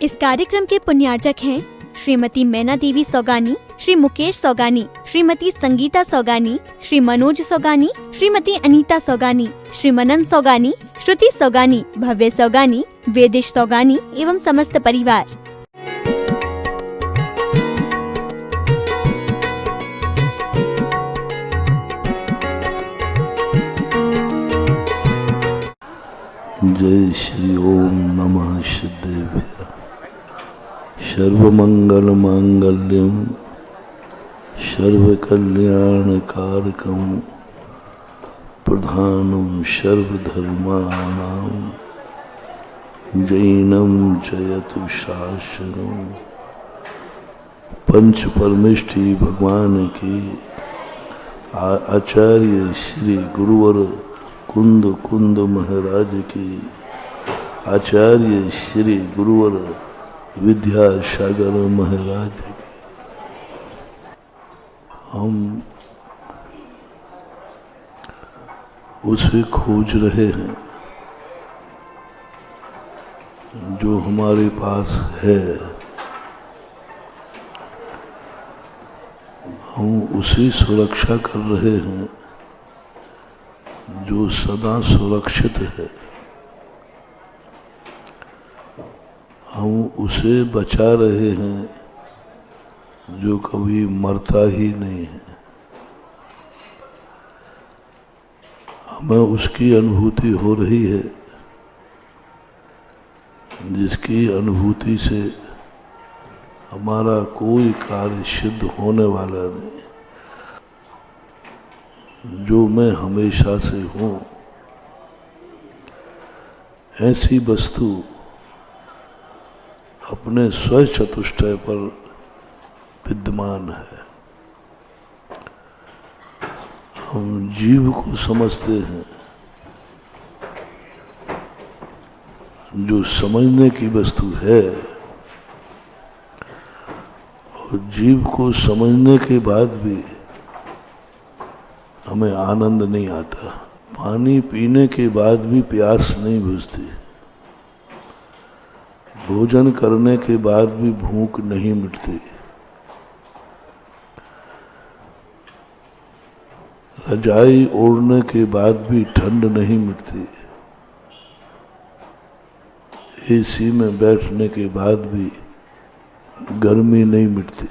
इस कार्यक्रम के पुण्यार्चक हैं श्रीमती मैना देवी सौगानी, श्री मुकेश सौगानी, श्रीमती संगीता सौगानी, श्री मनोज सौगानी, श्रीमती अनीता सौगानी, श्री मनन सौगानी, श्रुति सौगानी, भव्य सौगानी, वेदिश सौगानी एवं समस्त परिवार। जय श्री ओम नमः शिदेभ्य। सर्वमंगल मांगल्यम सर्वकल्याणकारकम प्रधानम सर्वधर्माणां जैनम जयतु शासनम। पंच परमेष्ठी भगवान की आचार्य श्री गुरुवर कुंद कुंद महाराज की, आचार्य श्री गुरुवर विद्यासागर महाराज की। हम उसे खोज रहे हैं जो हमारे पास है, हम उसी सुरक्षा कर रहे हैं जो सदा सुरक्षित है। हम उसे बचा रहे हैं जो कभी मरता ही नहीं है। हमें उसकी अनुभूति हो रही है जिसकी अनुभूति से हमारा कोई कार्य सिद्ध होने वाला नहीं। जो मैं हमेशा से हूँ ऐसी वस्तु अपने स्वचतुष्टय पर विद्यमान है। हम जीव को समझते हैं जो समझने की वस्तु है, और जीव को समझने के बाद भी हमें आनंद नहीं आता। पानी पीने के बाद भी प्यास नहीं बुझती, भोजन करने के बाद भी भूख नहीं मिटती, रजाई ओढ़ने के बाद भी ठंड नहीं मिटती, एसी में बैठने के बाद भी गर्मी नहीं मिटती,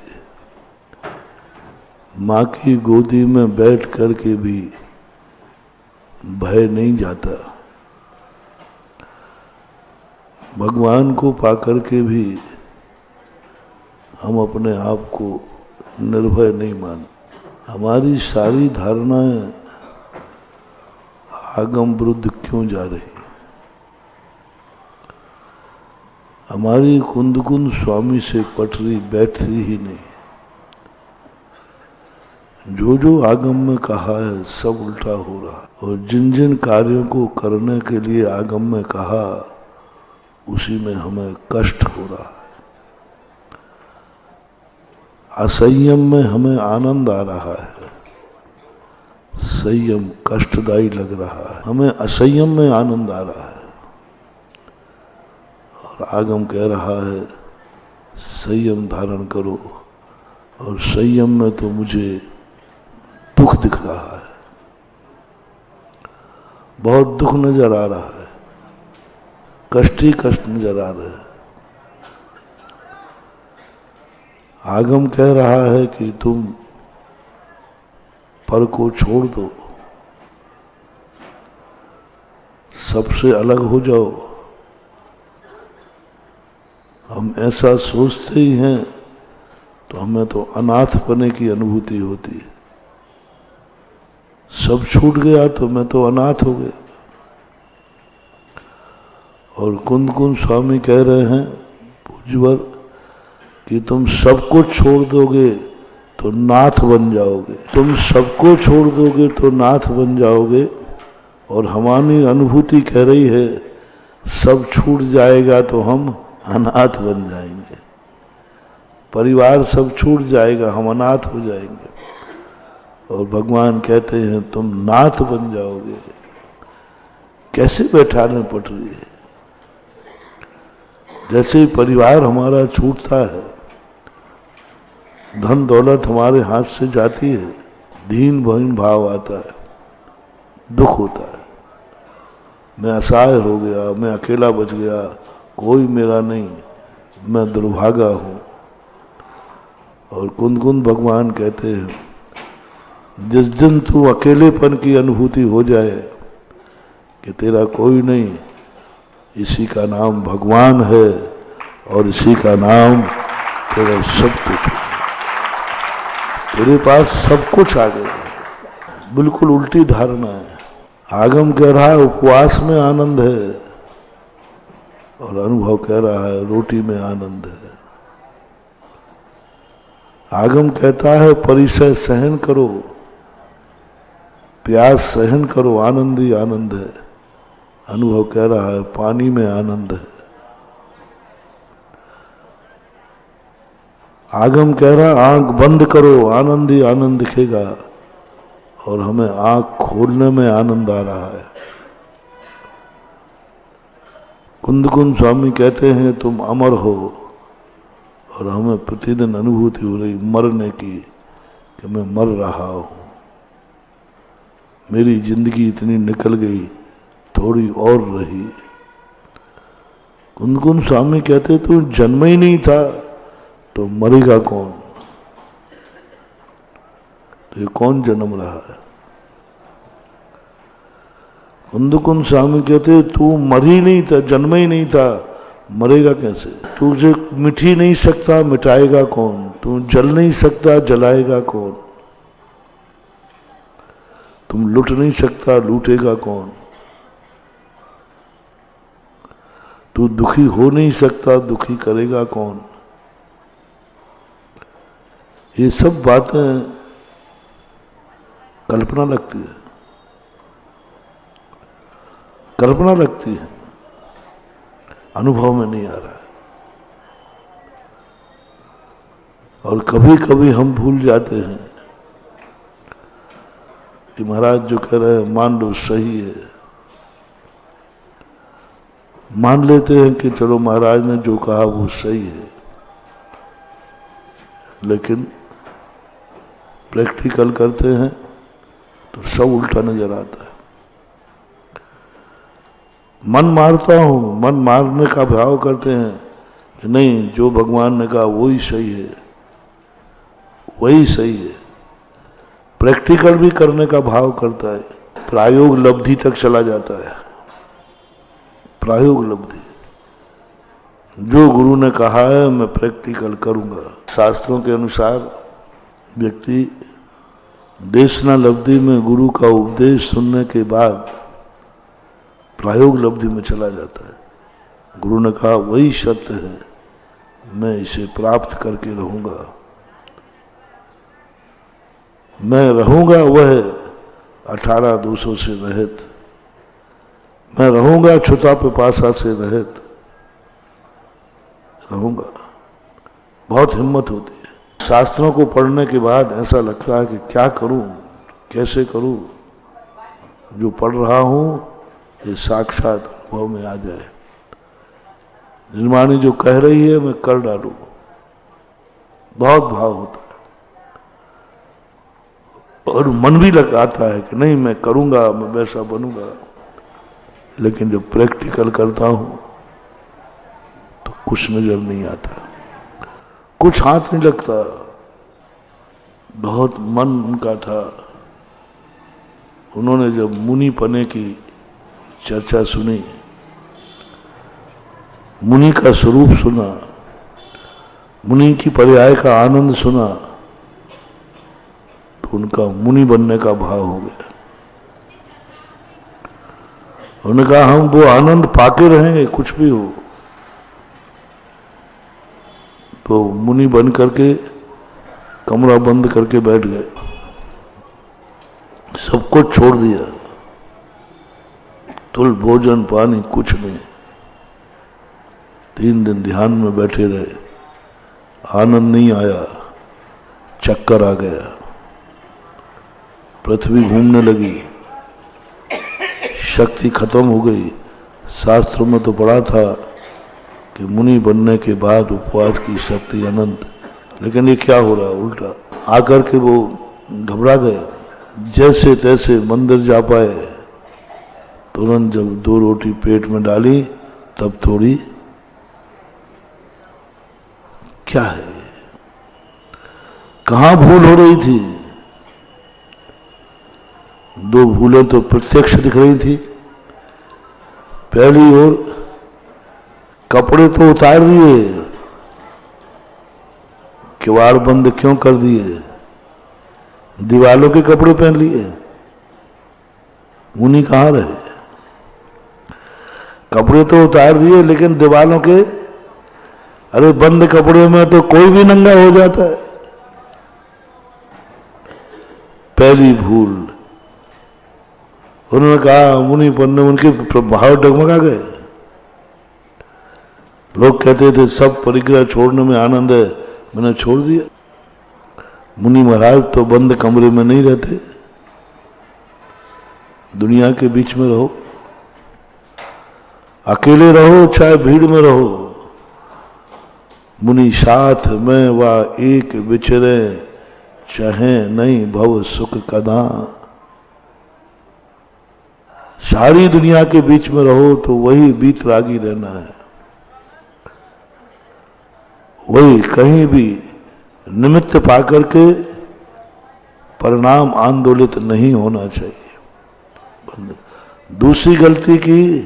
माँ की गोदी में बैठ कर के भी भय नहीं जाता, भगवान को पाकर के भी हम अपने आप को निर्भय नहीं मानते। हमारी सारी धारणाएं आगम विरुद्ध क्यों जा रही? हमारी कुंद कुंद स्वामी से पटरी बैठती ही नहीं। जो जो आगम में कहा है सब उल्टा हो रहा, और जिन जिन कार्यों को करने के लिए आगम में कहा उसी में हमें कष्ट हो रहा है। असंयम में हमें आनंद आ रहा है, संयम कष्टदायी लग रहा है। हमें असंयम में आनंद आ रहा है और आगम कह रहा है संयम धारण करो, और संयम में तो मुझे दुख दिख रहा है, बहुत दुख नजर आ रहा है, कष्ट ही कष्ट नजर आ रहे हैं। आगम कह रहा है कि तुम पर को छोड़ दो, सबसे अलग हो जाओ। हम ऐसा सोचते ही हैं तो हमें तो अनाथपने की अनुभूति होती है। सब छूट गया तो मैं तो अनाथ हो गया। और कुंद कुंद स्वामी कह रहे हैं पूज्यवर कि तुम सबको छोड़ दोगे तो नाथ बन जाओगे, तुम सबको छोड़ दोगे तो नाथ बन जाओगे। और हमारी अनुभूति कह रही है सब छूट जाएगा तो हम अनाथ बन जाएंगे, परिवार सब छूट जाएगा, हम अनाथ हो जाएंगे। और भगवान कहते हैं तुम नाथ बन जाओगे। कैसे बैठाने पटरी है? जैसे ही परिवार हमारा छूटता है, धन दौलत हमारे हाथ से जाती है, दीन बहीन भाव आता है, दुख होता है। मैं असहाय हो गया, मैं अकेला बच गया, कोई मेरा नहीं, मैं दुर्भागा हूं। और कुंद कुंद भगवान कहते हैं, जिस दिन तू अकेलेपन की अनुभूति हो जाए कि तेरा कोई नहीं, इसी का नाम भगवान है और इसी का नाम तेरा सब कुछ है। तेरे पास सब कुछ आ गया। बिल्कुल उल्टी धारणा है। आगम कह रहा है उपवास में आनंद है और अनुभव कह रहा है रोटी में आनंद है। आगम कहता है परिसय सहन करो, प्यास सहन करो, आनंद ही आनंद है। अनुभव कह रहा है पानी में आनंद है। आगम कह रहा है आंख बंद करो, आनंद ही आनंद दिखेगा, और हमें आंख खोलने में आनंद आ रहा है। कुंद कुंद स्वामी कहते हैं तुम अमर हो, और हमें प्रतिदिन अनुभूति हो रही मरने की कि मैं मर रहा हूं, मेरी जिंदगी इतनी निकल गई, थोड़ी और रही। कुंद कुंद स्वामी कहते तू जन्म ही नहीं था तो मरेगा कौन? तो ये कौन जन्म रहा है? कुंद कुंद स्वामी कहते तू मर ही नहीं था, जन्म ही नहीं था, मरेगा कैसे? तुझे मिट ही नहीं सकता, मिटाएगा कौन? तू जल नहीं सकता, जलाएगा कौन? तुम लूट नहीं सकता, लूटेगा कौन? तू दुखी हो नहीं सकता, दुखी करेगा कौन? ये सब बातें कल्पना लगती है, कल्पना लगती है, अनुभव में नहीं आ रहा है। और कभी कभी हम भूल जाते हैं कि महाराज जो कह रहे हैं मान लो सही है, मान लेते हैं कि चलो महाराज ने जो कहा वो सही है, लेकिन प्रैक्टिकल करते हैं तो सब उल्टा नजर आता है। मन मारता हूं, मन मारने का भाव करते हैं कि नहीं जो भगवान ने कहा वही सही है, वही सही है। प्रैक्टिकल भी करने का भाव करता है, प्रायोग लब्धि तक चला जाता है। प्रायोग लब्धि, जो गुरु ने कहा है मैं प्रैक्टिकल करूंगा। शास्त्रों के अनुसार व्यक्ति देशना लब्धि में गुरु का उपदेश सुनने के बाद प्रायोग लब्धि में चला जाता है। गुरु ने कहा वही सत्य है, मैं इसे प्राप्त करके रहूंगा, मैं रहूंगा वह 18 दोषों से रहित, मैं रहूंगा छुता पिपासा से रहित रहूंगा। बहुत हिम्मत होती है। शास्त्रों को पढ़ने के बाद ऐसा लगता है कि क्या करूं, कैसे करूं, जो पढ़ रहा हूं ये साक्षात अनुभव में आ जाए। निर्माणी जो कह रही है मैं कर डालूं, बहुत भाव होता है। और मन भी लगाता है कि नहीं मैं करूंगा, मैं वैसा बनूंगा। लेकिन जब प्रैक्टिकल करता हूं तो कुछ नजर नहीं आता, कुछ हाथ नहीं लगता। बहुत मन उनका था। उन्होंने जब मुनि पने की चर्चा सुनी, मुनि का स्वरूप सुना, मुनि की पर्याय का आनंद सुना, तो उनका मुनि बनने का भाव हो गया। उन्होंने कहा हम वो आनंद पाके रहेंगे कुछ भी हो। तो मुनि बन करके कमरा बंद करके बैठ गए, सब कुछ छोड़ दिया, तुल भोजन पानी कुछ नहीं। 3 दिन ध्यान में बैठे रहे, आनंद नहीं आया, चक्कर आ गया, पृथ्वी घूमने लगी, शक्ति खत्म हो गई। शास्त्रों में तो पढ़ा था कि मुनि बनने के बाद उपवास की शक्ति अनंत। लेकिन ये क्या हो रहा है उल्टा। आकर के वो घबरा गए, जैसे तैसे मंदिर जा पाए। तुरंत जब 2 रोटी पेट में डाली तब थोड़ी क्या है, कहां भूल हो रही थी। 2 भूलें तो प्रत्यक्ष दिख रही थी। पहली ओर कपड़े तो उतार दिए, किवाड़ बंद क्यों कर दिए, दीवालों के कपड़े पहन लिए। मुनि कहां रहे, कपड़े तो उतार दिए लेकिन दीवालों के, अरे बंद कपड़े में तो कोई भी नंगा हो जाता है। पहली भूल। उन्होंने कहा, मुनि बनने उनके प्रभाव डगमगा गए। लोग कहते थे सब परिग्रह छोड़ने में आनंद है, मैंने छोड़ दिया। मुनि महाराज तो बंद कमरे में नहीं रहते, दुनिया के बीच में रहो, अकेले रहो चाहे भीड़ में रहो। मुनि साथ में वा एक विचरे, चाहे नहीं भव सुख कदा। सारी दुनिया के बीच में रहो तो वही बीतरागी रहना है, वही कहीं भी निमित्त पाकर के परिणाम आंदोलित नहीं होना चाहिए। दूसरी गलती की,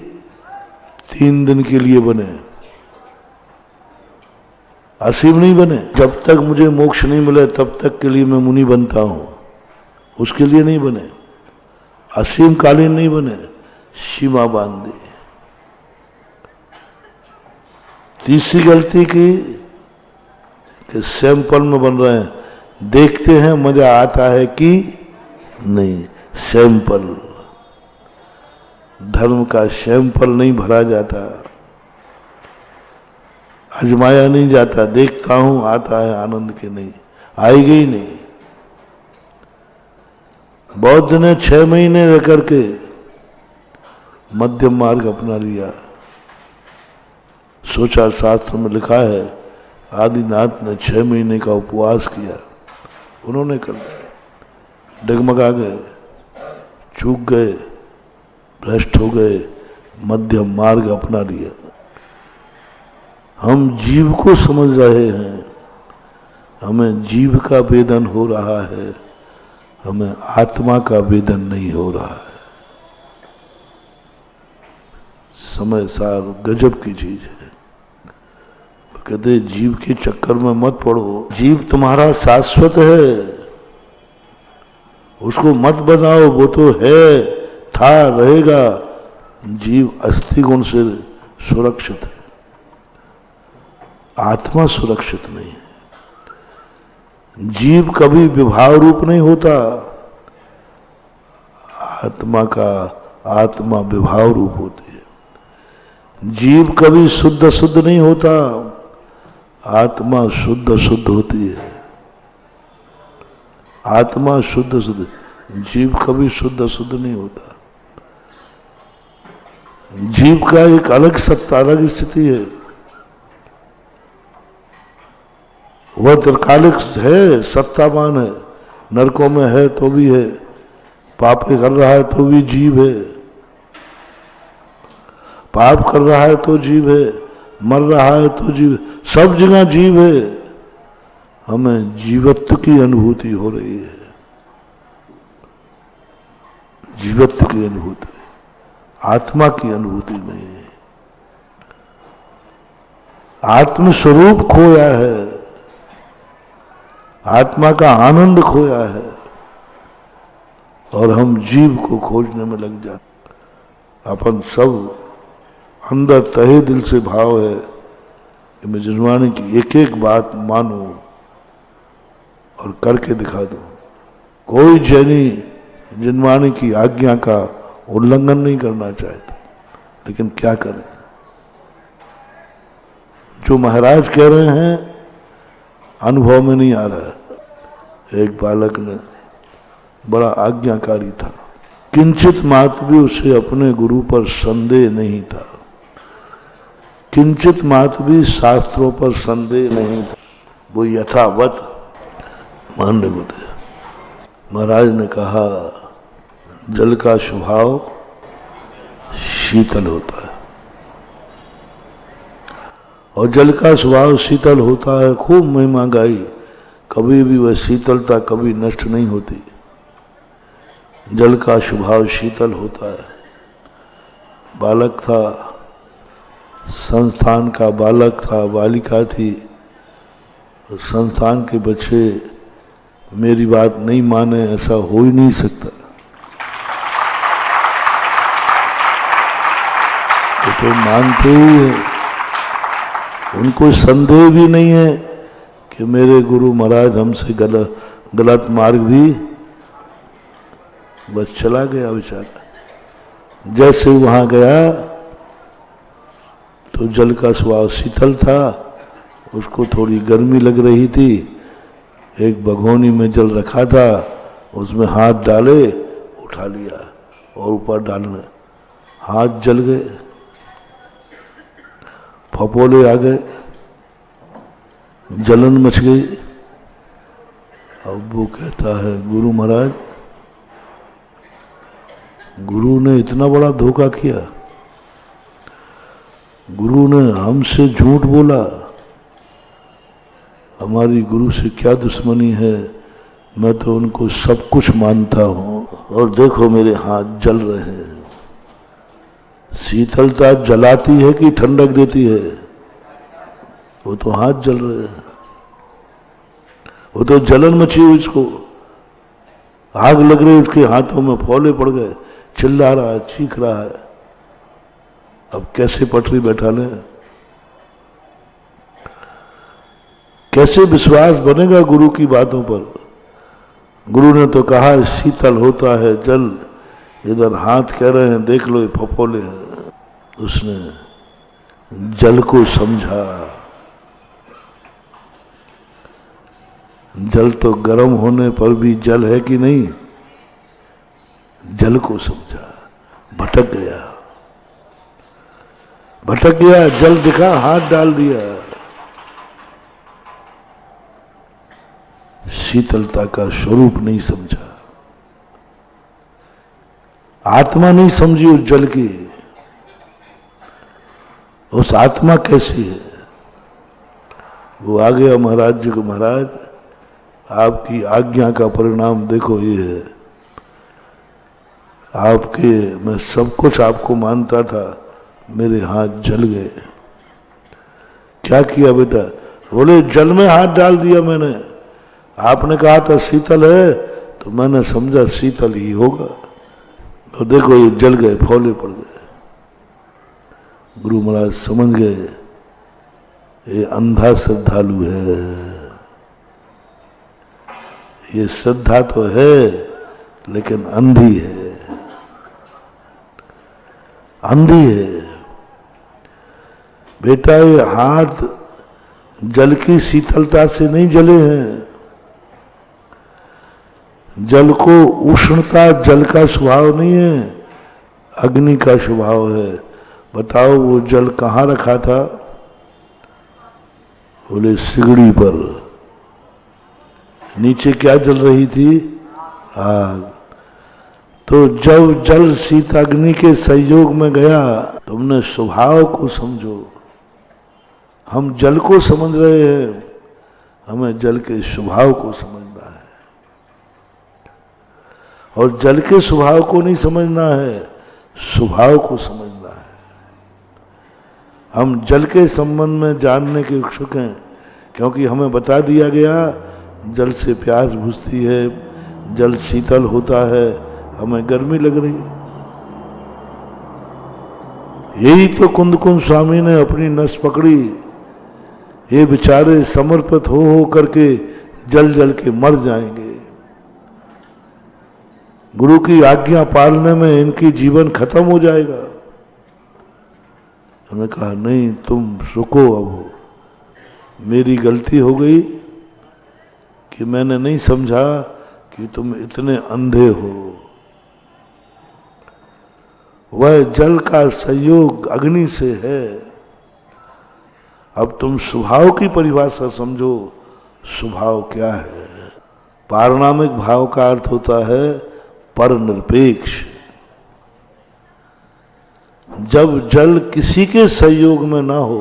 3 दिन के लिए बने, असीम नहीं बने। जब तक मुझे मोक्ष नहीं मिले तब तक के लिए मैं मुनि बनता हूं, उसके लिए नहीं बने। असीम कालीन नहीं बने, सीमा बांध दी। तीसरी गलती की कि सैंपल में बन रहे हैं, देखते हैं मजा आता है कि नहीं। सैंपल, धर्म का सैंपल नहीं भरा जाता, आजमाया नहीं जाता। देखता हूं आता है आनंद के, नहीं आएगी ही नहीं। बौद्ध ने 6 महीने रह करके मध्यम मार्ग अपना लिया। सोचा, शास्त्र में लिखा है आदिनाथ ने 6 महीने का उपवास किया, उन्होंने कर लिया। डगमगा गए, चूक गए, भ्रष्ट हो गए, मध्यम मार्ग अपना लिया। हम जीव को समझ रहे हैं, हमें जीव का वेदन हो रहा है, हमें आत्मा का वेदन नहीं हो रहा है। समय सार गजब की चीज है। कहते जीव के चक्कर में मत पड़ो, जीव तुम्हारा शाश्वत है, उसको मत बनाओ, वो तो है, था, रहेगा। जीव अस्थि गुण से सुरक्षित है, आत्मा सुरक्षित नहीं है। जीव कभी विभाव रूप नहीं होता, आत्मा विभाव रूप होती है। जीव कभी शुद्ध शुद्ध नहीं होता, आत्मा शुद्ध शुद्ध होती है। आत्मा शुद्ध शुद्ध, जीव कभी शुद्ध शुद्ध नहीं होता। जीव का एक अलग सत्ता, अलग स्थिति है। वह त्रिकालिक है, सत्तावान है, नरकों में है तो भी है, पाप कर रहा है तो भी जीव है, पाप कर रहा है तो जीव है, मर रहा है तो जीव, सब जगह जीव है। हमें जीवत्व की अनुभूति हो रही है, जीवत्व की अनुभूति, आत्मा की अनुभूति नहीं है। आत्मस्वरूप खोया है, आत्मा का आनंद खोया है, और हम जीव को खोजने में लग जाते। अपन सब अंदर तहे दिल से भाव है कि मैं जजमानी की एक एक बात मानूं और करके दिखा दूं। कोई जैनी जजमानी की आज्ञा का उल्लंघन नहीं करना चाहता, लेकिन क्या करें। जो महाराज कह रहे हैं अनुभव में नहीं आ रहा है। एक बालक ने बड़ा आज्ञाकारी था, किंचित मात्र भी उसे अपने गुरु पर संदेह नहीं था। किंचित मात्र भी शास्त्रों पर संदेह नहीं था, वो यथावत मानने को थे। महाराज ने कहा जल का स्वभाव शीतल होता है, और जल का स्वभाव शीतल होता है। खूब महिमा गाई, कभी भी वह शीतलता कभी नष्ट नहीं होती। जल का स्वभाव शीतल होता है। बालक था, संस्थान का बालक था, बालिका थी, संस्थान के बच्चे मेरी बात नहीं माने, ऐसा हो ही नहीं सकता। तो मानते ही है, उनको संदेह भी नहीं है कि मेरे गुरु महाराज हमसे गलत मार्ग भी, बस चला गया बेचारा। जैसे वहां गया तो जल का स्वभाव शीतल था, उसको थोड़ी गर्मी लग रही थी। एक भगोनी में जल रखा था, उसमें हाथ डाले, उठा लिया और ऊपर डालने, हाथ जल गए, फपोले आ गए, जलन मच गई। अब वो कहता है गुरु महाराज, गुरु ने इतना बड़ा धोखा किया, गुरु ने हमसे झूठ बोला, हमारी गुरु से क्या दुश्मनी है, मैं तो उनको सब कुछ मानता हूं, और देखो मेरे हाथ जल रहे हैं। शीतलता जलाती है कि ठंडक देती है? वो तो हाथ जल रहे हैं, वो तो जलन मची हुई, इसको आग लग रही, उसके हाथों में फोले पड़ गए, चिल्ला रहा है, चीख रहा है। अब कैसे पटरी बैठा ले, कैसे विश्वास बनेगा गुरु की बातों पर? गुरु ने तो कहा शीतल होता है जल, इधर हाथ कह रहे हैं देख लो ये फफोले हैं। उसने जल को समझा, जल तो गर्म होने पर भी जल है कि नहीं, जल को समझा, भटक गया, भटक गया, जल दिखा, हाथ डाल दिया। शीतलता का स्वरूप नहीं समझा, आत्मा नहीं समझी उस जल की। उस आत्मा कैसी है? वो आ गया महाराज जी को, महाराज आपकी आज्ञा का परिणाम देखो ये है, आपके, मैं सब कुछ आपको मानता था, मेरे हाथ जल गए। क्या किया बेटा? बोले जल में हाथ डाल दिया मैंने, आपने कहा था शीतल है, तो मैंने समझा शीतल ही होगा, तो देखो ये जल गए, फौले पड़ गए। गुरु महाराज समझ गए ये अंधा श्रद्धालु है, ये श्रद्धा तो है लेकिन अंधी है, अंधी है। बेटा ये हाथ जल की शीतलता से नहीं जले हैं, जल को उष्णता, जल का स्वभाव नहीं है, अग्नि का स्वभाव है। बताओ वो जल कहाँ रखा था? बोले सिगड़ी पर। नीचे क्या जल रही थी? आग। तो जब जल शीताग्नि के संयोग में गया, तुमने स्वभाव को समझो। हम जल को समझ रहे हैं, हमें जल के स्वभाव को समझना है, और जल के स्वभाव को नहीं समझना है, स्वभाव को समझना है। हम जल के संबंध में जानने के इच्छुक हैं, क्योंकि हमें बता दिया गया जल से प्यास बुझती है, जल शीतल होता है, हमें गर्मी लग रही है। यही तो कुंदकुंज स्वामी ने अपनी नस पकड़ी। ये बेचारे समर्पित हो करके जल जल के मर जाएंगे, गुरु की आज्ञा पालने में इनकी जीवन खत्म हो जाएगा। उन्होंने कहा नहीं, तुम रुको, अब मेरी गलती हो गई कि मैंने नहीं समझा कि तुम इतने अंधे हो। वह जल का संयोग अग्नि से है, अब तुम स्वभाव की परिभाषा समझो, स्वभाव क्या है। पारणामिक भाव का अर्थ होता है पर निरपेक्ष। जब जल किसी के सहयोग में ना हो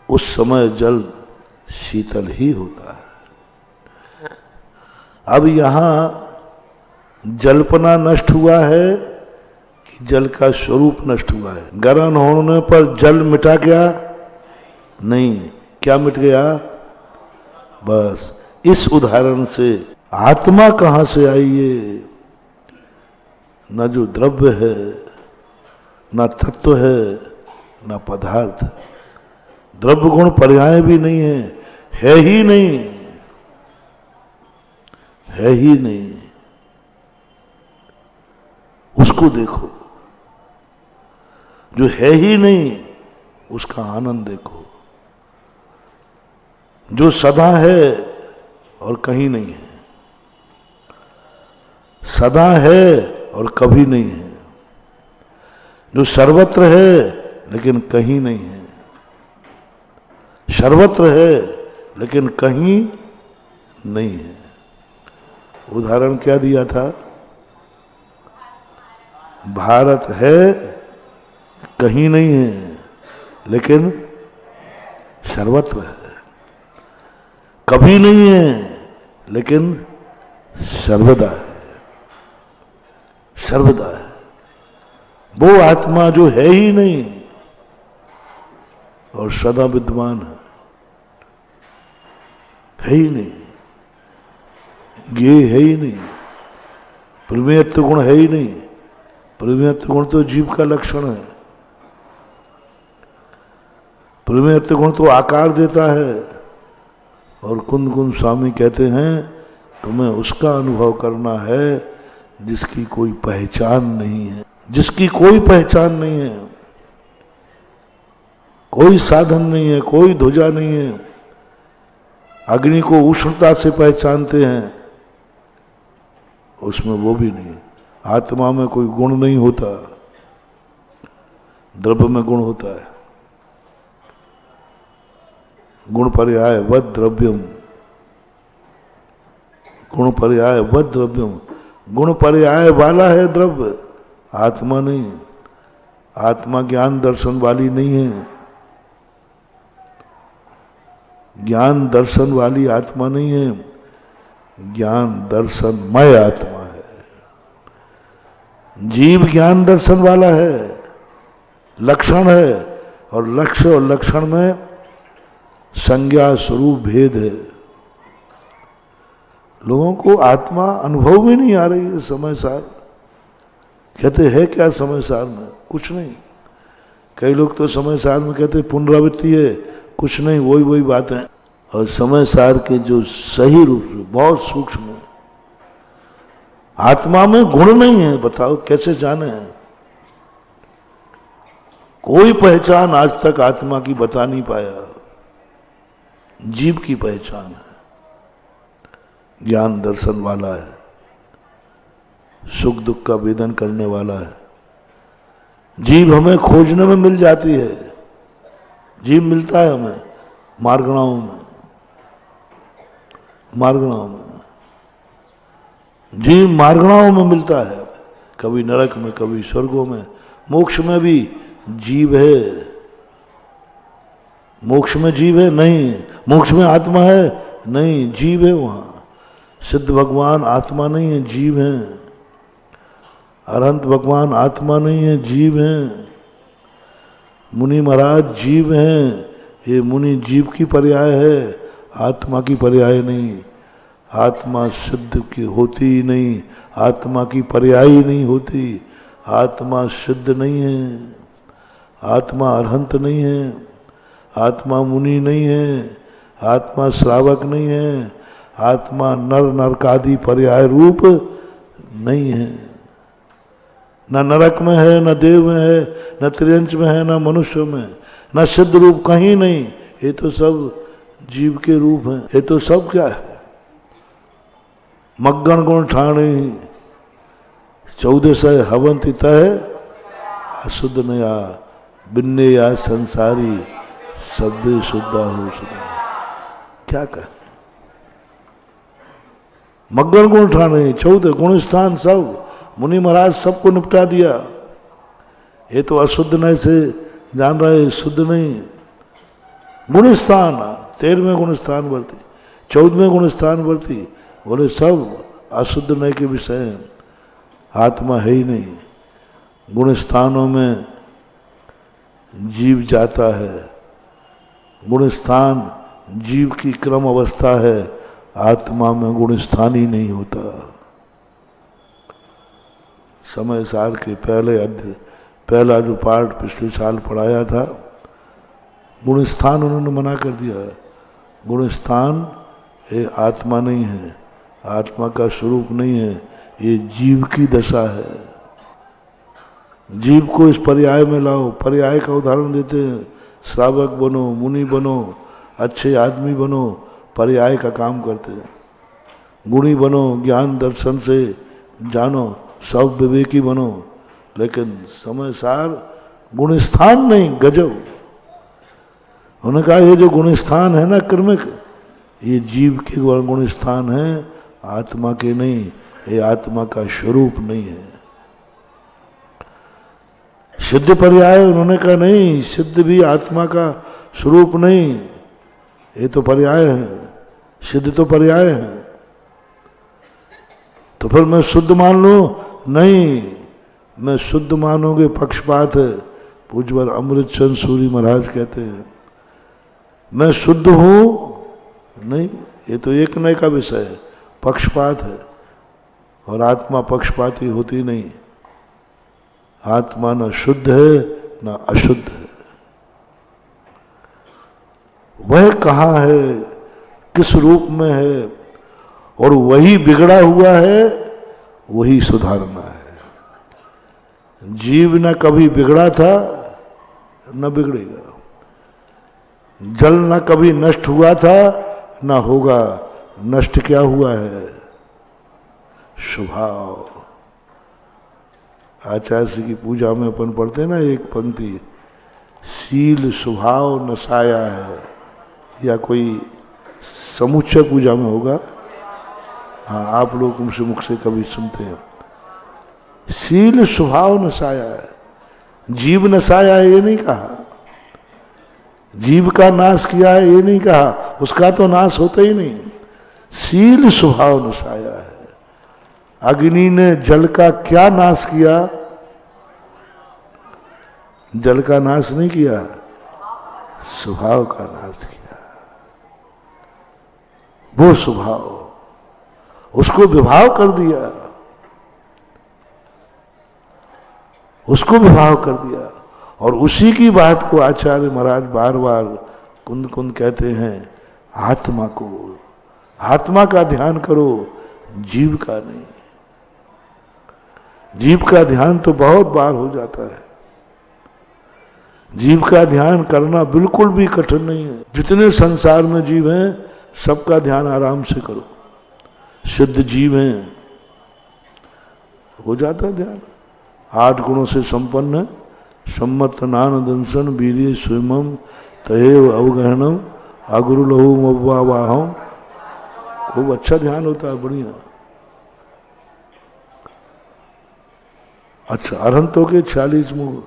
उस समय जल शीतल ही होता है। अब यहां जलपना नष्ट हुआ है कि जल का स्वरूप नष्ट हुआ है? गरम होने पर जल मिटा गया? नहीं। क्या मिट गया? बस इस उदाहरण से आत्मा कहां से आई है? न जो द्रव्य है, न तत्व है, न पदार्थ। द्रव्य गुण पर्याय भी नहीं है ही नहीं, है ही नहीं। उसको देखो, जो है ही नहीं उसका आनंद देखो। जो सदा है और कहीं नहीं है, सदा है और कभी नहीं है, जो सर्वत्र है लेकिन कहीं नहीं है, सर्वत्र है लेकिन कहीं नहीं है। उदाहरण क्या दिया था? भारत है, कहीं नहीं है, लेकिन सर्वत्र है। कभी नहीं है लेकिन सर्वदा है, सर्वदा है। वो आत्मा जो है ही नहीं और सदा विद्यमान है ही नहीं, ये है ही नहीं। प्रमेयत्व गुण है ही नहीं। प्रमेयत्व गुण तो जीव का लक्षण है। प्रमेयत्व गुण तो आकार देता है। और कुंद कुंद स्वामी कहते हैं तुम्हें उसका अनुभव करना है जिसकी कोई पहचान नहीं है, जिसकी कोई पहचान नहीं है, कोई साधन नहीं है, कोई ध्वजा नहीं है। अग्नि को उष्णता से पहचानते हैं, उसमें वो भी नहीं। आत्मा में कोई गुण नहीं होता, द्रव्य में गुण होता है। गुण पर्याय वद द्रव्यम, गुण पर्याय वद द्रव्यम। गुण पर्याय वाला है द्रव्य, आत्मा नहीं। आत्मा ज्ञान दर्शन वाली नहीं है, ज्ञान दर्शन वाली आत्मा नहीं है, ज्ञान दर्शनमय आत्मा है। जीव ज्ञान दर्शन वाला है, लक्षण है, और लक्ष्य और लक्षण में संज्ञा स्वरूप भेद है। लोगों को आत्मा अनुभव में नहीं आ रही है समय सार। कहते हैं क्या समय सार में? कुछ नहीं। कई लोग तो समय सार में कहते पुनरावृत्ति है, कुछ नहीं, वही वही बात है। और समय सार के जो सही रूप से बहुत सूक्ष्म है। आत्मा में गुण नहीं है, बताओ कैसे जाने? कोई पहचान आज तक आत्मा की बता नहीं पाया। जीव की पहचान है, ज्ञान दर्शन वाला है, सुख दुख का वेदन करने वाला है। जीव हमें खोजने में मिल जाती है। जीव मिलता है हमें मार्गणाओं में, मार्गणाओं में। जीव मार्गणाओं में मिलता है, कभी नरक में, कभी स्वर्गों में। मोक्ष में भी जीव है। मोक्ष में जीव है? नहीं। मोक्ष में आत्मा है? नहीं, जीव है वहां। सिद्ध भगवान आत्मा नहीं है, जीव है। अरहंत भगवान आत्मा नहीं है, जीव है। मुनि महाराज जीव हैं। ये मुनि जीव की पर्याय है, आत्मा की पर्याय नहीं। आत्मा सिद्ध की होती ही नहीं, आत्मा की पर्याय ही नहीं होती। आत्मा सिद्ध नहीं है, आत्मा अरहंत नहीं है, आत्मा मुनि नहीं है, आत्मा श्रावक नहीं है, आत्मा नर नरकादि पर्याय रूप नहीं है। न नरक में है, न देव में है, न त्रियंच में है, न मनुष्य में, न सिद्ध रूप कहीं नहीं। ये तो सब जीव के रूप हैं। ये तो सब क्या है? मग्गन गुण ठाणे 1400 हवंति तय अशुद्ध नया बिन्ने या संसारी सब्बे शुद्धा हो शुद्ध। क्या कह मग्गन गुण ठाने 14 गुण स्थान सब मुनि महाराज सबको निपटा दिया। ये तो अशुद्ध नहीं से जान रहे, शुद्ध नहीं। गुण स्थान 13वें गुण स्थान वर्ती, 14वें गुण स्थान वर्ती, बोले सब अशुद्ध नहीं के विषय हैं, आत्मा है ही नहीं। गुण स्थानों में जीव जाता है, गुण स्थान जीव की क्रम अवस्था है, आत्मा में गुण स्थान ही नहीं होता। समय सार के पहला जो पाठ पिछले साल पढ़ाया था, गुण स्थान उन्होंने मना कर दिया। गुण स्थान ये आत्मा नहीं है, आत्मा का स्वरूप नहीं है, ये जीव की दशा है। जीव को इस पर्याय में लाओ। पर्याय का उदाहरण देते हैं, श्रावक बनो, मुनि बनो, अच्छे आदमी बनो, पर्याय का काम करते हैं। गुणी बनो, ज्ञान दर्शन से जानो, सब विवेकी बनो, लेकिन समय सार गुण स्थान नहीं, गजब। उन्होंने कहा ये जो गुण स्थान है ना क्रमिक, ये जीव के गुण स्थान है, आत्मा के नहीं, ये आत्मा का स्वरूप नहीं है। सिद्ध पर्याय उन्होंने कहा नहीं, सिद्ध भी आत्मा का स्वरूप नहीं, ये तो पर्याय है, सिद्ध तो पर्याय है। तो फिर मैं शुद्ध मान लूं? नहीं, मैं शुद्ध मानोगे पक्षपात है। पूज्यवर अमृत चंद सूरी महाराज कहते हैं मैं शुद्ध हूं, नहीं, ये तो एक नए का विषय है, पक्षपात है। और आत्मा पक्षपाती होती नहीं, आत्मा न शुद्ध है न अशुद्ध है। वह कहाँ है, किस रूप में है, और वही बिगड़ा हुआ है, वही सुधारना है। जीव न कभी बिगड़ा था न बिगड़ेगा, जल न कभी नष्ट हुआ था न होगा। नष्ट क्या हुआ है? स्वभाव। आचार्य की पूजा में अपन पढ़ते हैं ना एक पंक्ति, शील स्वभाव नसाया है, या कोई समुच्चय पूजा में होगा। हाँ, आप लोग उनसे मुख से कभी सुनते हैं, शील स्वभाव नसाया है। जीव नसाया है ये नहीं कहा, जीव का नाश किया है ये नहीं कहा, उसका तो नाश होता ही नहीं। शील स्वभाव नसाया है। अग्नि ने जल का क्या नाश किया? जल का नाश नहीं किया, स्वभाव का नाश किया। वो स्वभाव, उसको विभाव कर दिया, उसको विभाव कर दिया। और उसी की बात को आचार्य महाराज बार बार कुंद कुंद कहते हैं, आत्मा को, आत्मा का ध्यान करो, जीव का नहीं। जीव का ध्यान तो बहुत बार हो जाता है, जीव का ध्यान करना बिल्कुल भी कठिन नहीं है। जितने संसार में जीव हैं सबका ध्यान आराम से करो, सिद्ध जीव हैं, हो जाता ध्यान। 8 गुणों से संपन्न है, सम्मत नान दंसन वीर्य स्वयं तहेव अवगहनम अगुरु लहु मवाहम। खूब अच्छा ध्यान होता है, बढ़िया। अच्छा, अरहंतों के 46 मुख,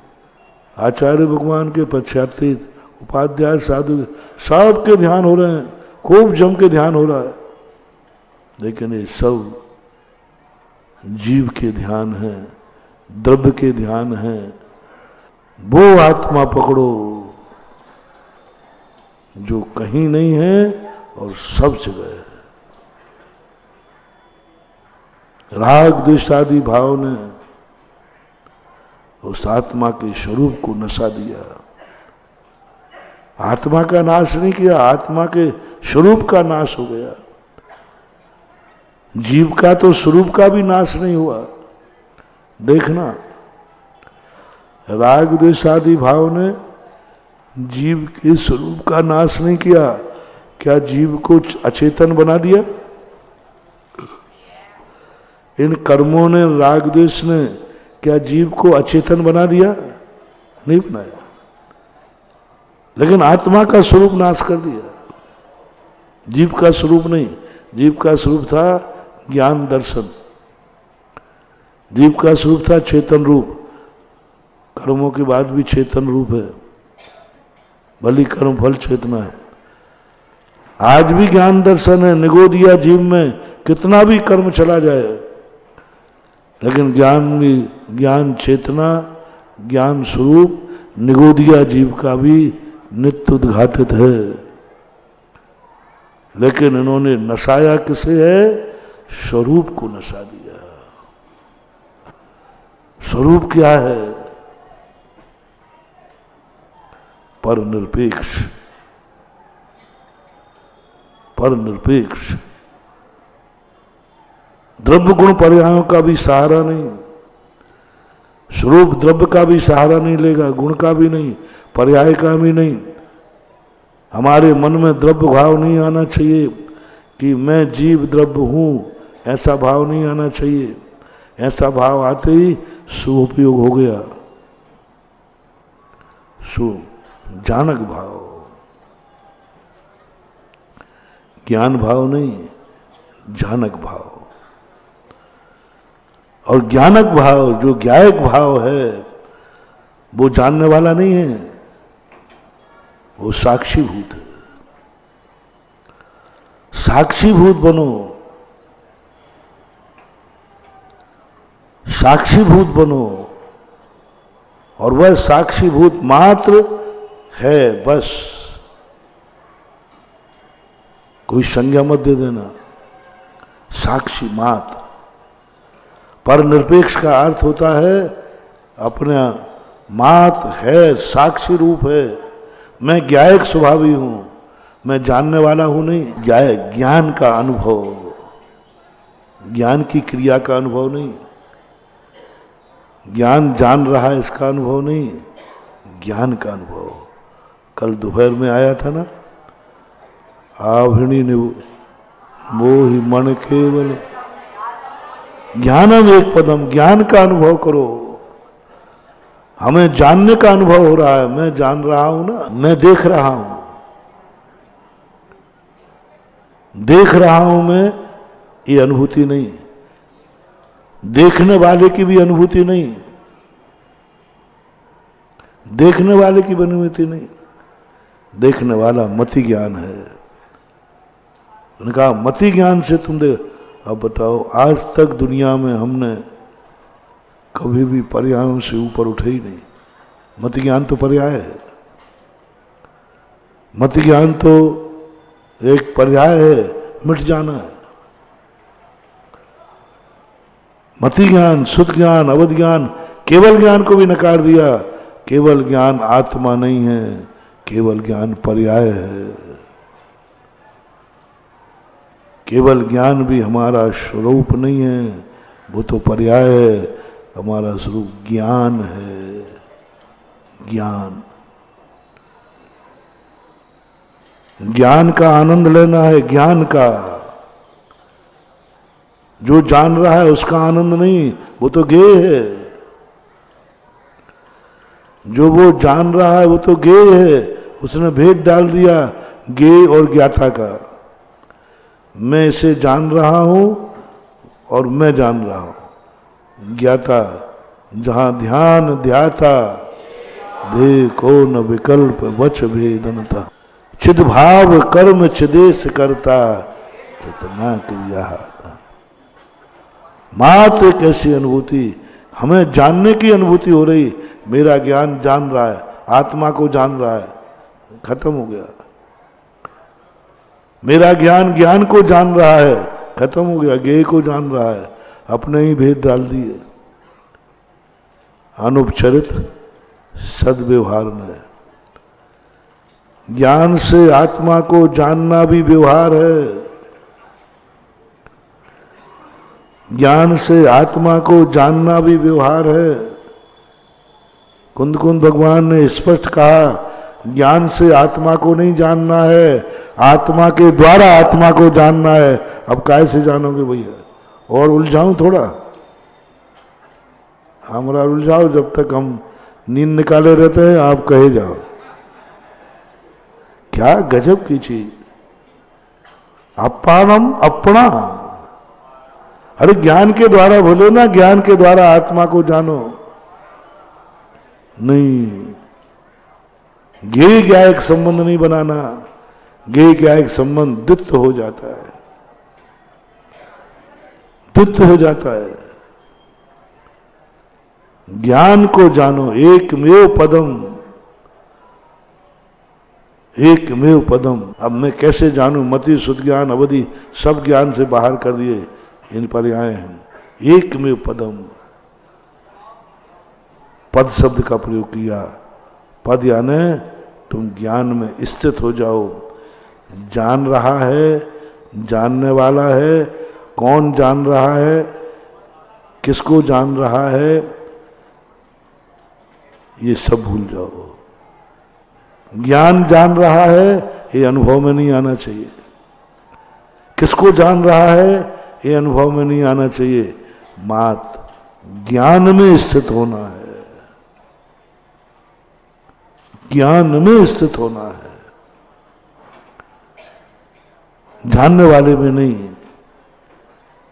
आचार्य भगवान के 85, उपाध्याय साधु, सबके ध्यान हो रहे हैं, खूब जम के ध्यान हो रहा है। लेकिन ये सब जीव के ध्यान है, द्रव्य के ध्यान है। वो आत्मा पकड़ो जो कहीं नहीं है और सब जगह है। राग द्वेष आदि भाव ने उस आत्मा के स्वरूप को नशा दिया। आत्मा का नाश नहीं किया, आत्मा के स्वरूप का नाश हो गया। जीव का तो स्वरूप का भी नाश नहीं हुआ। देखना, राग द्वेष आदि भाव ने जीव के स्वरूप का नाश नहीं किया, क्या जीव को अचेतन बना दिया? इन कर्मों ने, राग द्वेष ने क्या जीव को अचेतन बना दिया? नहीं बनाया। लेकिन आत्मा का स्वरूप नाश कर दिया, जीव का स्वरूप नहीं। जीव का स्वरूप था ज्ञान दर्शन, जीव का स्वरूप था चेतन रूप। कर्मों के बाद भी चेतन रूप है, भली कर्म फल चेतना है। आज भी ज्ञान दर्शन है, निगो दिया जीव में, कितना भी कर्म चला जाए, लेकिन ज्ञान चेतना, ज्ञान स्वरूप निगो दिया जीव का भी नित्य उद्घाटित है। लेकिन इन्होंने नसाया किसे है? स्वरूप को नसा दिया। स्वरूप क्या है? पर निरपेक्ष, पर निरपेक्ष। द्रव्य गुण पर्यायों का भी सहारा नहीं, स्वरूप द्रव्य का भी सहारा नहीं लेगा, गुण का भी नहीं, पर्याय का भी नहीं। हमारे मन में द्रव्य भाव नहीं आना चाहिए कि मैं जीव द्रव्य हूं, ऐसा भाव नहीं आना चाहिए। ऐसा भाव आते ही सुपयोग हो गया, जानक भाव, ज्ञान भाव नहीं, जानक भाव। और ज्ञानक भाव, जो ज्ञायक भाव है, वो जानने वाला नहीं है, वो साक्षीभूत है। साक्षीभूत बनो, साक्षीभूत बनो, और वह साक्षीभूत मात्र है, बस। कोई संज्ञा मत दे देना, साक्षी मात्र। पर निरपेक्ष का अर्थ होता है अपना मात्र है, साक्षी रूप है। मैं ज्ञायक स्वभावी हूं, मैं जानने वाला हूं नहीं। ज्ञान का अनुभव, ज्ञान की क्रिया का अनुभव नहीं। ज्ञान जान रहा है इसका अनुभव नहीं, ज्ञान का अनुभव। कल दोपहर में आया था ना, आभिणी ने मोहि मन केवल ज्ञानम एक पदम, ज्ञान का अनुभव करो। हमें जानने का अनुभव हो रहा है, मैं जान रहा हूं ना, मैं देख रहा हूं, देख रहा हूं मैं, ये अनुभूति नहीं। देखने वाले की भी अनुभूति नहीं, देखने वाले की भी अनुभूति नहीं। देखने वाला मति ज्ञान है। उन्होंने कहा मति ज्ञान से तुम देख। अब बताओ, आज तक दुनिया में हमने कभी भी पर्यायों से ऊपर उठे ही नहीं। मति ज्ञान तो पर्याय है, मति ज्ञान तो एक पर्याय है, मिट जाना है। मति ज्ञान, शुद्ध ज्ञान, अवध ज्ञान, केवल ज्ञान को भी नकार दिया। केवल ज्ञान आत्मा नहीं है, केवल ज्ञान पर्याय है। केवल ज्ञान भी हमारा स्वरूप नहीं है, वो तो पर्याय है। हमारा स्वरूप ज्ञान है, ज्ञान। ज्ञान का आनंद लेना है, ज्ञान का। जो जान रहा है उसका आनंद नहीं, वो तो गेय है। जो वो जान रहा है वो तो गेय है। उसने भेद डाल दिया गेय और ज्ञाता का। मैं इसे जान रहा हूं और मैं जान रहा हूं। ज्ञाता जहां ध्यान ध्याता, देखो न विकल्प वच भेदनता। चिद्भाव कर्म चिदेश करता, चेतना क्रिया। मात्र एक ऐसी अनुभूति, हमें जानने की अनुभूति हो रही। मेरा ज्ञान जान रहा है, आत्मा को जान रहा है, खत्म हो गया। मेरा ज्ञान ज्ञान को जान रहा है, खत्म हो गया। ज्ञेय को जान रहा है, अपने ही भेद डाल दिए। अनुपचरित सद्व्यवहार में ज्ञान से आत्मा को जानना भी व्यवहार है। ज्ञान से आत्मा को जानना भी व्यवहार है। कुंद भगवान ने स्पष्ट कहा, ज्ञान से आत्मा को नहीं जानना है, आत्मा के द्वारा आत्मा को जानना है। अब कैसे जानोगे भैया? और उलझाऊं थोड़ा? हमारा उलझाओ, जब तक हम नींद निकाले रहते हैं आप कहे जाओ। क्या गजब की चीज, अपानम अपना। अरे ज्ञान के द्वारा बोलो ना, ज्ञान के द्वारा आत्मा को जानो। नहीं, ज्ञेय क्या एक संबंध नहीं बनाना, ज्ञेय क्या एक संबंध द्वित्व हो जाता है, द्वित्व हो जाता है। ज्ञान को जानो, एकमेव पदम, एकमेव पदम। अब मैं कैसे जानूं? मति, शुद्ध ज्ञान, अवधि सब ज्ञान से बाहर कर दिए, इन पर्याय हैं। एकमेव पदम, पद शब्द का प्रयोग किया। पद यानी तुम ज्ञान में स्थित हो जाओ। जान रहा है, जानने वाला है, कौन जान रहा है, किसको जान रहा है, ये सब भूल जाओ। ज्ञान जान रहा है, ये अनुभव में नहीं आना चाहिए। किसको जान रहा है, ये अनुभव में नहीं आना चाहिए। मात ज्ञान में स्थित होना है, ज्ञान में स्थित होना है, जानने वाले में नहीं।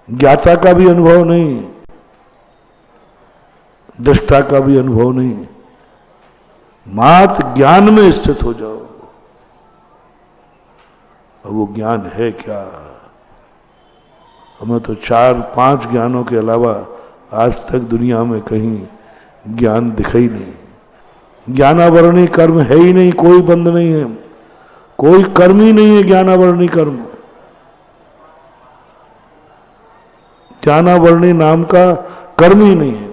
ज्ञाता का भी अनुभव नहीं, दृष्टा का भी अनुभव नहीं। मात ज्ञान में स्थित हो जाओ। और वो ज्ञान है क्या? हमें तो 4-5 ज्ञानों के अलावा आज तक दुनिया में कहीं ज्ञान दिखा ही नहीं। ज्ञानावरणी कर्म है ही नहीं, कोई बंध नहीं है, कोई कर्म ही नहीं है ज्ञानावरणी कर्म। ज्ञानावरणी नाम का कर्म ही नहीं है।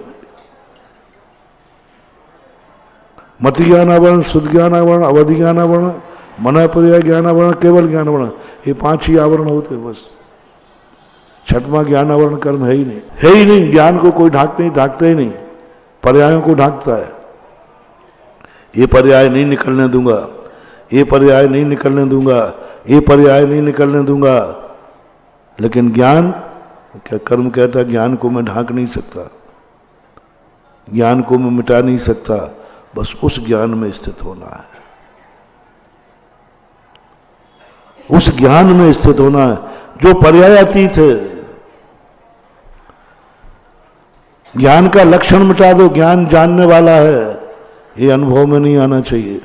मति ज्ञानावरण, शुद्ध ज्ञानावरण, अवधि ज्ञानावरण, मन पर्याय ज्ञानावरण, केवल ज्ञानावरण, ये 5 ही आवरण होते बस। छठवां ज्ञानावरण कर्म है ही नहीं, है ही नहीं। ज्ञान को कोई ढाकता ही नहीं, पर्यायों को ढाकता है। ये पर्याय नहीं निकलने दूंगा, ये पर्याय नहीं निकलने दूंगा, ये पर्याय नहीं निकलने दूंगा। लेकिन ज्ञान क्या? कर्म कहता है ज्ञान को मैं ढांक नहीं सकता, ज्ञान को मैं मिटा नहीं सकता। बस उस ज्ञान में स्थित होना है, उस ज्ञान में स्थित होना है जो पर्यायातीत है। ज्ञान का लक्षण मिटा दो, ज्ञान जानने वाला है, ये अनुभव में नहीं आना चाहिए।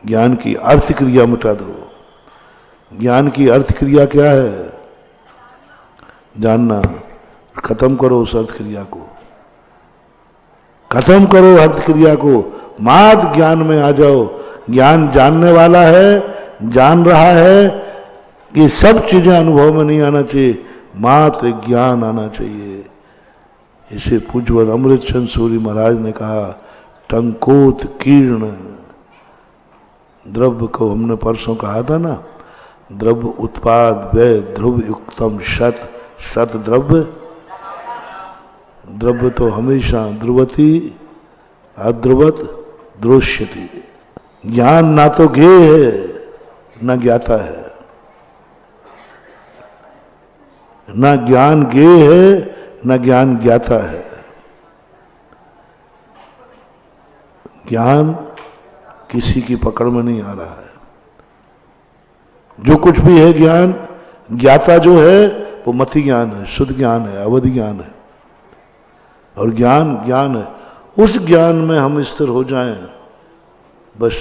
ज्ञान की अर्थ क्रिया मिटा दो। ज्ञान की अर्थ क्रिया क्या है? जानना। खत्म करो उस अर्थ क्रिया को, खत्म करो अर्थ क्रिया को। मात्र ज्ञान में आ जाओ। ज्ञान जानने वाला है, जान रहा है, ये सब चीजें अनुभव में नहीं आना चाहिए, मात्र ज्ञान आना चाहिए। इसे पूज्यवर अमृतचंद सूरी महाराज ने कहा, टंकोत कीर्ण द्रव्य को हमने परसों कहा था ना, द्रव्य उत्पाद व्यय ध्रुव युक्तम शत, शत द्रव्य। द्रव्य तो हमेशा ध्रुवती अध्रुवत द्रोष्यति। ज्ञान ना तो ज्ञेय है न ज्ञाता है, न ज्ञान ज्ञेय है न ज्ञान ज्ञाता है। ज्ञान किसी की पकड़ में नहीं आ रहा है। जो कुछ भी है ज्ञान, ज्ञाता जो है वो मति ज्ञान है, शुद्ध ज्ञान है, अवधि ज्ञान है। और ज्ञान ज्ञान है, उस ज्ञान में हम स्थिर हो जाएं बस।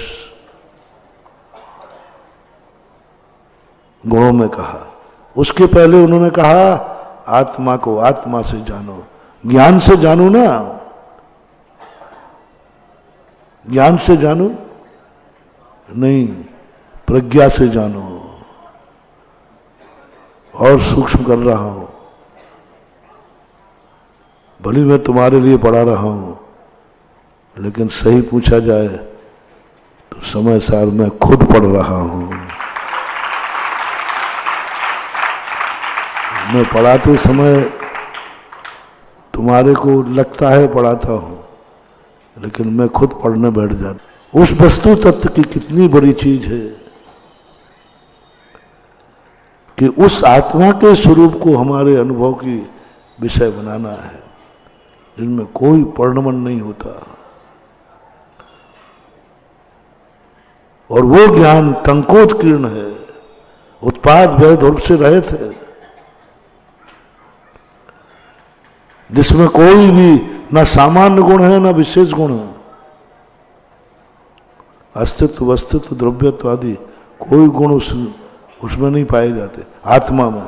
गुणों में कहा, उसके पहले उन्होंने कहा आत्मा को आत्मा से जानो। ज्ञान से जानो ना, ज्ञान से जानो नहीं, प्रज्ञा से जानो। और सूक्ष्म कर रहा हूं, भली मैं तुम्हारे लिए पढ़ा रहा हूं, लेकिन सही पूछा जाए तो समय सार मैं खुद पढ़ रहा हूं। मैं पढ़ाते समय तुम्हारे को लगता है पढ़ाता हूं, लेकिन मैं खुद पढ़ने बैठ जाता। उस वस्तु तत्व की कितनी बड़ी चीज है कि उस आत्मा के स्वरूप को हमारे अनुभव की विषय बनाना है, जिनमें कोई पर्णमन नहीं होता। और वो ज्ञान टंकोत्कीर्ण है, उत्पाद भय ध्रुव से रहित है, जिसमें कोई भी न सामान्य गुण है न विशेष गुण है। अस्तित्व, वस्तुत्व, द्रव्यत्व आदि कोई गुण उसमें नहीं पाए जाते। आत्मा में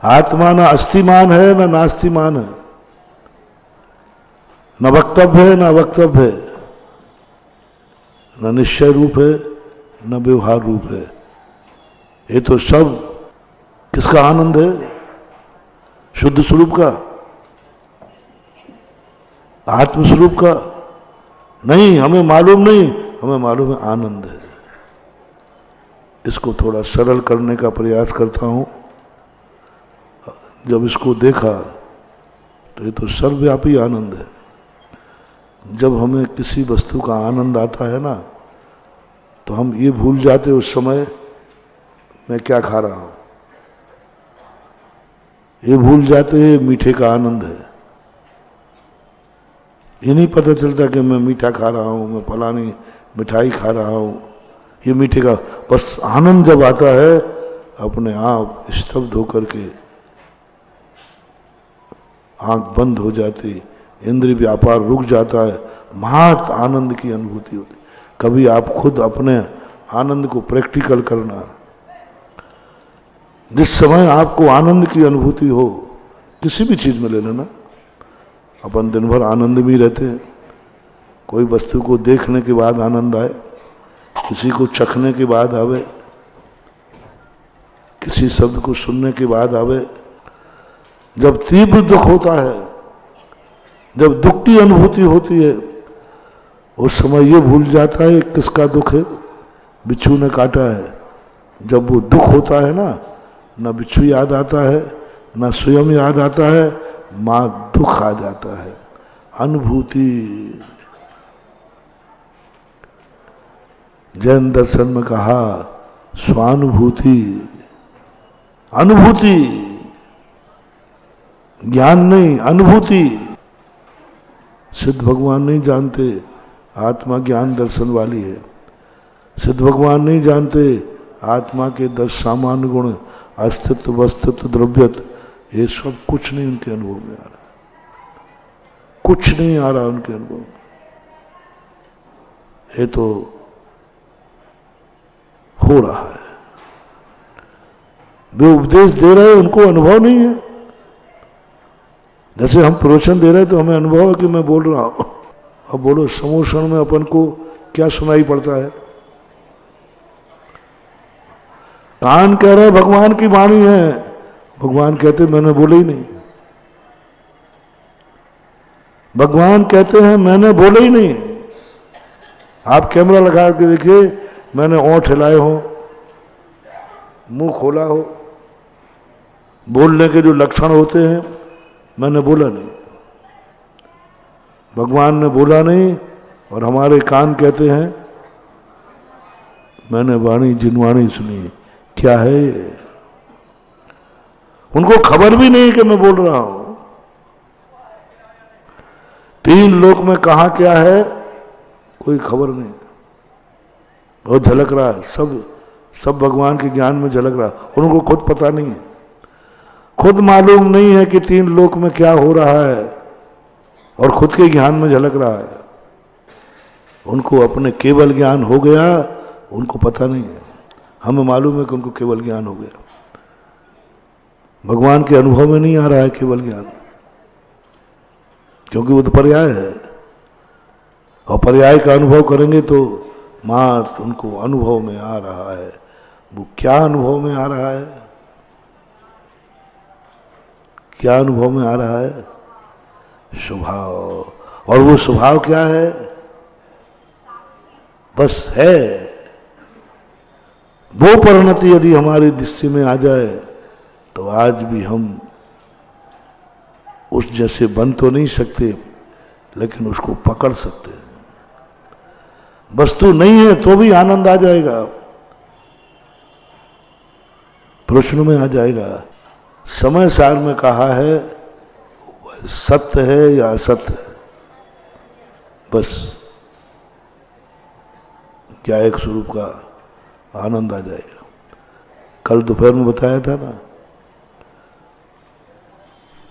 आत्मा न अस्तिमान है न नास्तिमान है, न वक्तव्य है न अवक्तव्य है, न निश्चय रूप है न व्यवहार रूप है। ये तो सब किसका आनंद है? शुद्ध स्वरूप का, आत्मस्वरूप का नहीं। हमें मालूम नहीं, हमें मालूम है आनंद है। इसको थोड़ा सरल करने का प्रयास करता हूं। जब इसको देखा तो ये तो सर्वव्यापी आनंद है। जब हमें किसी वस्तु का आनंद आता है ना, तो हम ये भूल जाते उस समय मैं क्या खा रहा हूं, ये भूल जाते हैं मीठे का आनंद है। ये नहीं पता चलता कि मैं मीठा खा रहा हूं, मैं फलानी मिठाई खा रहा हूं, ये मीठे का बस आनंद जब आता है अपने आप स्तब्ध होकर के आंख बंद हो जाती, इंद्रिय व्यापार रुक जाता है, महत आनंद की अनुभूति होती। कभी आप खुद अपने आनंद को प्रैक्टिकल करना। जिस समय आपको आनंद की अनुभूति हो, किसी भी चीज में ले लेना, अपन दिन भर आनंद में रहते हैं। कोई वस्तु को देखने के बाद आनंद आए, किसी को चखने के बाद आवे, किसी शब्द को सुनने के बाद आवे। जब तीव्र दुख होता है, जब दुख की अनुभूति होती है, उस समय ये भूल जाता है किसका दुख है, बिच्छू ने काटा है। जब वो दुख होता है ना, न बिच्छू याद आता है न स्वयं याद आता है, मां दुख आ जाता है। अनुभूति जैन दर्शन में कहा स्वानुभूति, अनुभूति, ज्ञान नहीं, अनुभूति। सिद्ध भगवान नहीं जानते आत्मा ज्ञान दर्शन वाली है। सिद्ध भगवान नहीं जानते आत्मा के 10 सामान्य गुण, अस्तित्व, वस्तुत्व, द्रव्यत्व, ये सब कुछ नहीं उनके अनुभव में आ रहा, कुछ नहीं आ रहा उनके अनुभव में। ये तो हो रहा है। वे उपदेश दे रहे हैं, उनको अनुभव नहीं है। जैसे हम प्रवचन दे रहे हैं तो हमें अनुभव है कि मैं बोल रहा हूं। अब बोलो समोषण में अपन को क्या सुनाई पड़ता है? कान कह रहे भगवान की वाणी है, भगवान कहते मैंने बोले ही नहीं। भगवान कहते हैं मैंने बोले ही नहीं। आप कैमरा लगा के देखिए, मैंने ओंठ हिलाए हो, मुंह खोला हो, बोलने के जो लक्षण होते हैं, मैंने बोला नहीं। भगवान ने बोला नहीं और हमारे कान कहते हैं मैंने वाणी जिनवाणी सुनी। क्या है ये? उनको खबर भी नहीं कि मैं बोल रहा हूं। 3 लोक में कहा क्या है कोई खबर नहीं। बहुत झलक रहा है, सब भगवान के ज्ञान में झलक रहा है, उनको खुद पता नहीं है। खुद मालूम नहीं है कि 3 लोक में क्या हो रहा है और खुद के ज्ञान में झलक रहा है। उनको अपने केवल ज्ञान हो गया, उनको पता नहीं है। हमें मालूम है कि उनको केवल ज्ञान हो गया। भगवान के अनुभव में नहीं आ रहा है केवल ज्ञान, क्योंकि वो तो पर्याय है। और पर्याय का अनुभव करेंगे तो मात्र उनको अनुभव में आ रहा है। वो क्या अनुभव में आ रहा है? क्या अनुभव में आ रहा है? स्वभाव। और वो स्वभाव क्या है? बस है। वो परिणति यदि हमारी दृष्टि में आ जाए तो आज भी हम उस जैसे बन तो नहीं सकते, लेकिन उसको पकड़ सकते हैं। वस्तु नहीं है तो भी आनंद आ जाएगा, प्रश्न में आ जाएगा। समय सार में कहा है सत्य है या असत्य है, बस क्या एक स्वरूप का आनंद आ जाएगा। कल दोपहर में बताया था ना,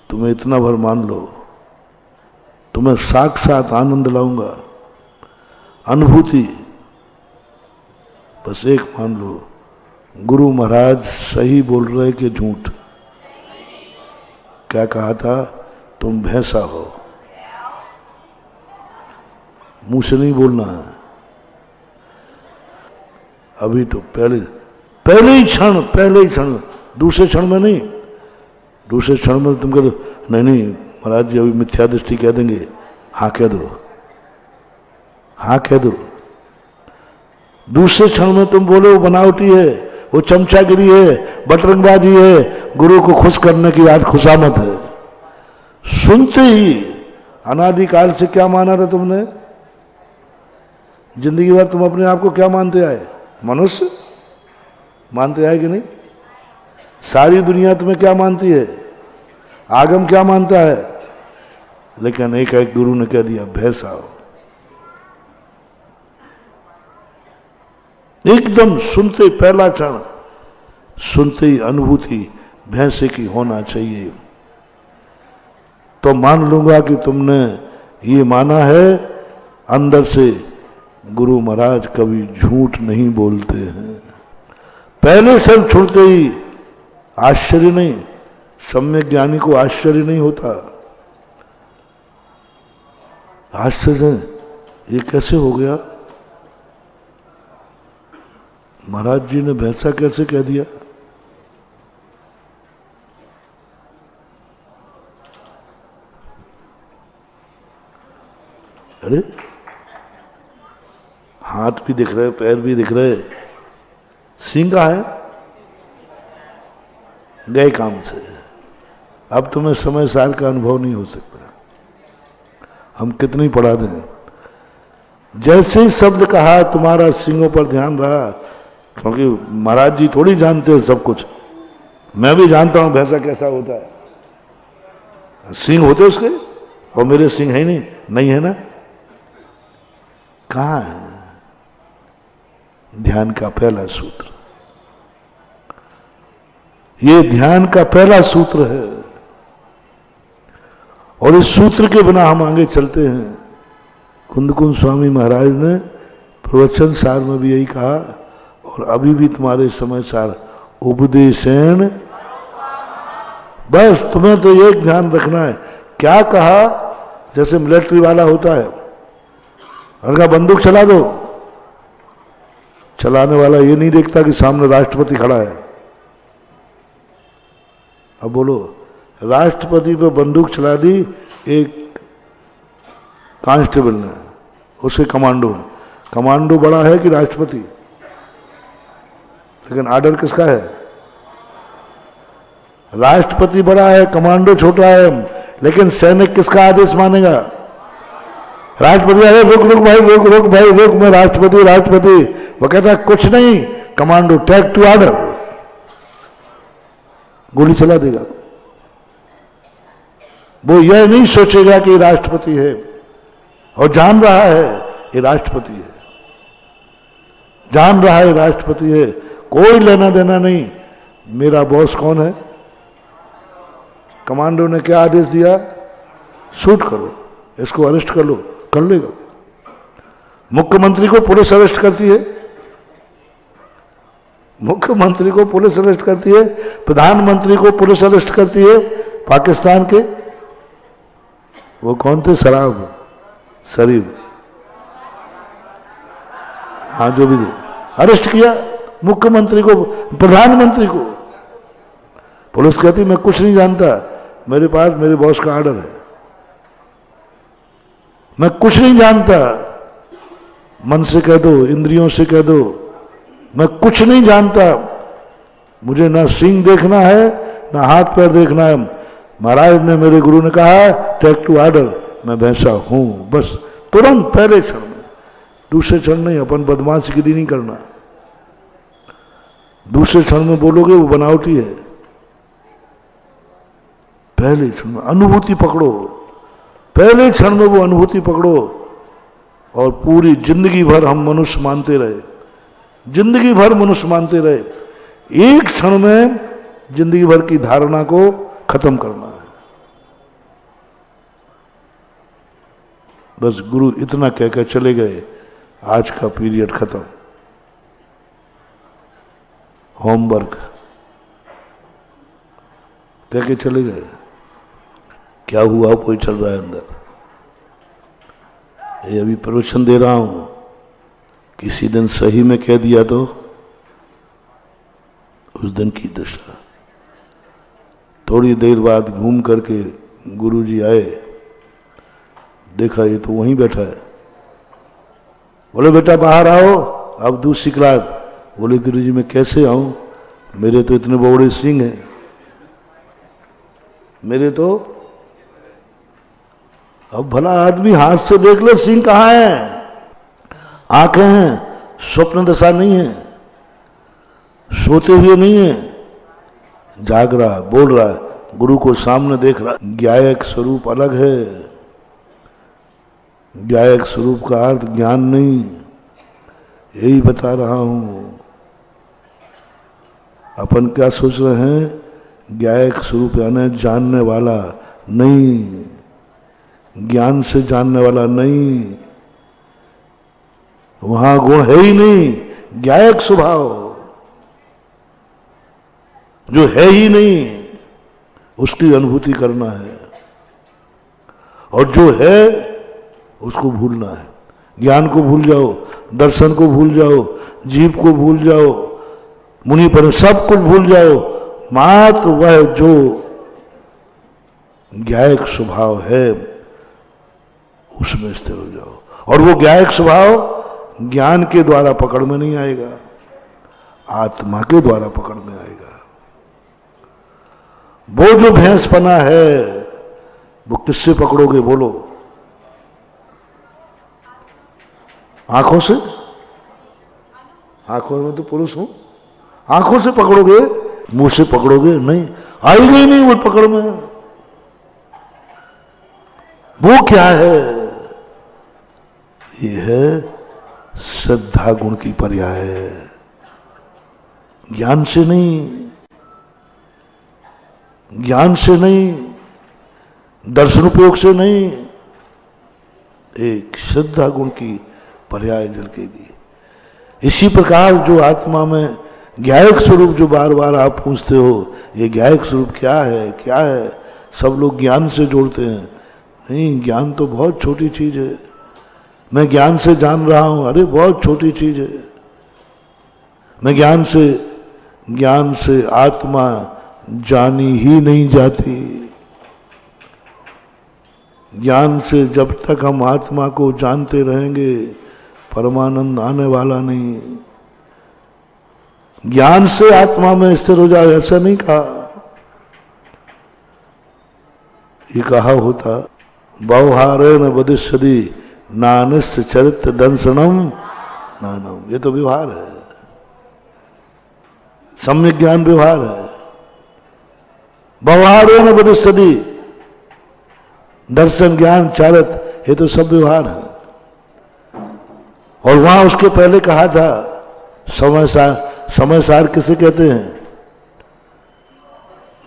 तुम्हें इतना भर मान लो, तुम्हें साक्षात आनंद लाऊंगा, अनुभूति। बस एक मान लो, गुरु महाराज सही बोल रहे कि झूठ? क्या कहा था? तुम भैंसा हो। मुंह से नहीं बोलना है अभी, तो पहले ही क्षण, दूसरे क्षण में नहीं। दूसरे क्षण में तुम कह दो नहीं महाराज जी अभी मिथ्या दृष्टि कह देंगे, हाँ कह दो, हाँ कह दो। दूसरे क्षण में तुम बोले वो बनावटी है, वो चमचागिरी है, बटरंगबाजी है, गुरु को खुश करने की आज खुशामत है। सुनते ही अनादिकाल से क्या माना था तुमने? जिंदगी भर तुम अपने आप को क्या मानते आए? मनुष्य मानते आए कि नहीं? सारी दुनिया तुम्हें क्या मानती है? आगम क्या मानता है? लेकिन एक गुरु ने कह दिया भैंसा हो। एकदम सुनते, पहला क्षण सुनते ही अनुभूति भैंसे की होना चाहिए। तो मान लूंगा कि तुमने ये माना है अंदर से, गुरु महाराज कभी झूठ नहीं बोलते हैं। पहले क्षण छूटते ही आश्चर्य नहीं, सम्यक ज्ञानी को आश्चर्य नहीं होता। आश्चर्य ये कैसे हो गया? महाराज जी ने भैंसा कैसे कह दिया? अरे हाथ भी दिख रहे, पैर भी दिख रहे, सींग कहाँ है? गए काम से। अब तुम्हें समय साल का अनुभव नहीं हो सकता, हम कितनी पढ़ा दें। जैसे ही शब्द कहा तुम्हारा सींगों पर ध्यान रहा, क्योंकि महाराज जी थोड़ी जानते हैं सब कुछ। मैं भी जानता हूं भैंसा कैसा होता है। सींग होते उसके, और मेरे सींग है ही नहीं है ना। कहां है ध्यान का पहला सूत्र? ये ध्यान का पहला सूत्र है, और इस सूत्र के बिना हम आगे चलते हैं। कुंद स्वामी महाराज ने प्रवचन सार में भी यही कहा, और अभी भी तुम्हारे समय सार उपदेशेन। बस तुम्हें तो एक ध्यान रखना है, क्या कहा? जैसे मिलिट्री वाला होता है, हल्का बंदूक चला दो, चलाने वाला ये नहीं देखता कि सामने राष्ट्रपति खड़ा है। अब बोलो, राष्ट्रपति पे बंदूक चला दी एक कांस्टेबल ने, उसके कमांडो ने। कमांडो बड़ा है कि राष्ट्रपति? लेकिन आर्डर किसका है? राष्ट्रपति बड़ा है, कमांडो छोटा है, लेकिन सैनिक किसका आदेश मानेगा? राष्ट्रपति। अरे रुक रुक भाई, रुक भाई रुक, मैं राष्ट्रपति। वो कहता है कुछ नहीं, कमांडो टेक टू ऑर्डर, गोली चला देगा। वो यह नहीं सोचेगा कि राष्ट्रपति है, और जान रहा है ये राष्ट्रपति है, जान रहा है राष्ट्रपति है, कोई लेना देना नहीं। मेरा बॉस कौन है? कमांडो ने क्या आदेश दिया? शूट करो, इसको अरेस्ट कर लो, कर लेगा। मुख्यमंत्री को पुलिस अरेस्ट करती है, मुख्यमंत्री को पुलिस अरेस्ट करती है, प्रधानमंत्री को पुलिस अरेस्ट करती है। पाकिस्तान के वो कौन थे? शरीफ, हाँ जो भी थे, अरेस्ट किया मुख्यमंत्री को, प्रधानमंत्री को। पुलिस कहती मैं कुछ नहीं जानता, मेरे पास मेरे बॉस का ऑर्डर है, मैं कुछ नहीं जानता। मन से कह दो, इंद्रियों से कह दो, मैं कुछ नहीं जानता, मुझे ना सींग देखना है ना हाथ पैर देखना है। महाराज ने, मेरे गुरु ने कहा टेक टू ऑर्डर, मैं भैंसा हूं। बस तुरंत पहले क्षण में, दूसरे क्षण नहीं। अपन बदमाशगिरी नहीं करना, दूसरे क्षण में बोलोगे वो बनावटी है। पहले क्षण में अनुभूति पकड़ो, पहले क्षण में वो अनुभूति पकड़ो, और पूरी जिंदगी भर हम मनुष्य मानते रहे, जिंदगी भर मनुष्य मानते रहे, एक क्षण में जिंदगी भर की धारणा को खत्म करना है। बस गुरु इतना कहकर चले गए, आज का पीरियड खत्म, होमवर्क कह के चले गए। क्या हुआ कोई चल रहा है अंदर, ये अभी प्रवचन दे रहा हूं, किसी दिन सही में कह दिया तो उस दिन की दशा। थोड़ी देर बाद घूम करके गुरुजी आए, देखा ये तो वहीं बैठा है। बोले बेटा बाहर आओ, अब दूसरी क्लास। बोले गुरुजी मैं कैसे आऊं, मेरे तो इतने बड़े सिंह हैं, मेरे तो। अब भला आदमी हाथ से देख ले सिंह कहां है, आंखें हैं, स्वप्न दशा नहीं है, सोते हुए नहीं है, जाग रहा, बोल रहा है, गुरु को सामने देख रहा। ज्ञायक स्वरूप अलग है, ज्ञायक स्वरूप का अर्थ ज्ञान नहीं, यही बता रहा हूं। अपन क्या सोच रहे हैं, ज्ञायक स्वरूप यानी जानने वाला नहीं, ज्ञान से जानने वाला नहीं, वहां गुण है ही नहीं। ज्ञायक स्वभाव जो है ही नहीं, उसकी अनुभूति करना है, और जो है उसको भूलना है। ज्ञान को भूल जाओ, दर्शन को भूल जाओ, जीव को भूल जाओ, मुनि पर सब कुछ भूल जाओ, मात्र वह जो ज्ञायक स्वभाव है उसमें स्थिर हो जाओ। और वो ज्ञायक स्वभाव ज्ञान के द्वारा पकड़ में नहीं आएगा, आत्मा के द्वारा पकड़ में आएगा। वो जो भैंसपना है वो किससे पकड़ोगे बोलो, आंखों से? आंखों में तो पुरुष हूं, आंखों से पकड़ोगे, मुंह से पकड़ोगे नहीं, आएगी ही नहीं वो पकड़ में। वो क्या है, ये है श्रद्धा गुण की पर्याय है, ज्ञान से नहीं, ज्ञान से नहीं, दर्शन उपयोग से नहीं, एक श्रद्धा गुण की पर्याय झलकेगी। इसी प्रकार जो आत्मा में ज्ञायक स्वरूप जो बार बार आप पूछते हो, ये ज्ञायक स्वरूप क्या है, क्या है, सब लोग ज्ञान से जोड़ते हैं। नहीं, ज्ञान तो बहुत छोटी चीज है, मैं ज्ञान से जान रहा हूं, अरे बहुत छोटी चीज है। मैं ज्ञान से आत्मा जानी ही नहीं जाती। ज्ञान से जब तक हम आत्मा को जानते रहेंगे परमानंद आने वाला नहीं। ज्ञान से आत्मा में स्थिर हो जाए ऐसा नहीं कहा, ये कहा होता व्यवहारेण वदिष्यति नानस्य चरित्र दंसनम नानम। ये तो व्यवहार है, सम्यक ज्ञान व्यवहार है। व्यवहारेण वदिष्यति, दर्शन ज्ञान चारित्र, ये तो सब व्यवहार है। और वहां उसके पहले कहा था समय सार किसे कहते हैं,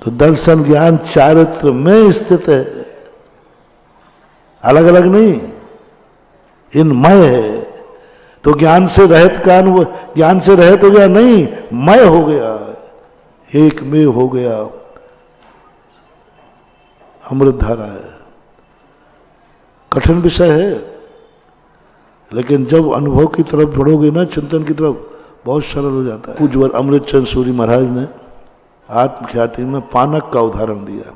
तो दर्शन ज्ञान चारित्र में स्थित है, अलग अलग नहीं, इनमय है। तो ज्ञान से रहित का अनुभव, ज्ञान से रहित हो गया नहीं, मय हो गया, एक में हो गया। अमृत धारा है, कठिन विषय है, लेकिन जब अनुभव की तरफ बढ़ोगे ना, चिंतन की तरफ, बहुत सरल हो जाता है। पूज्य अमृतचंद सूरी महाराज ने आत्मख्याति में पानक का उदाहरण दिया।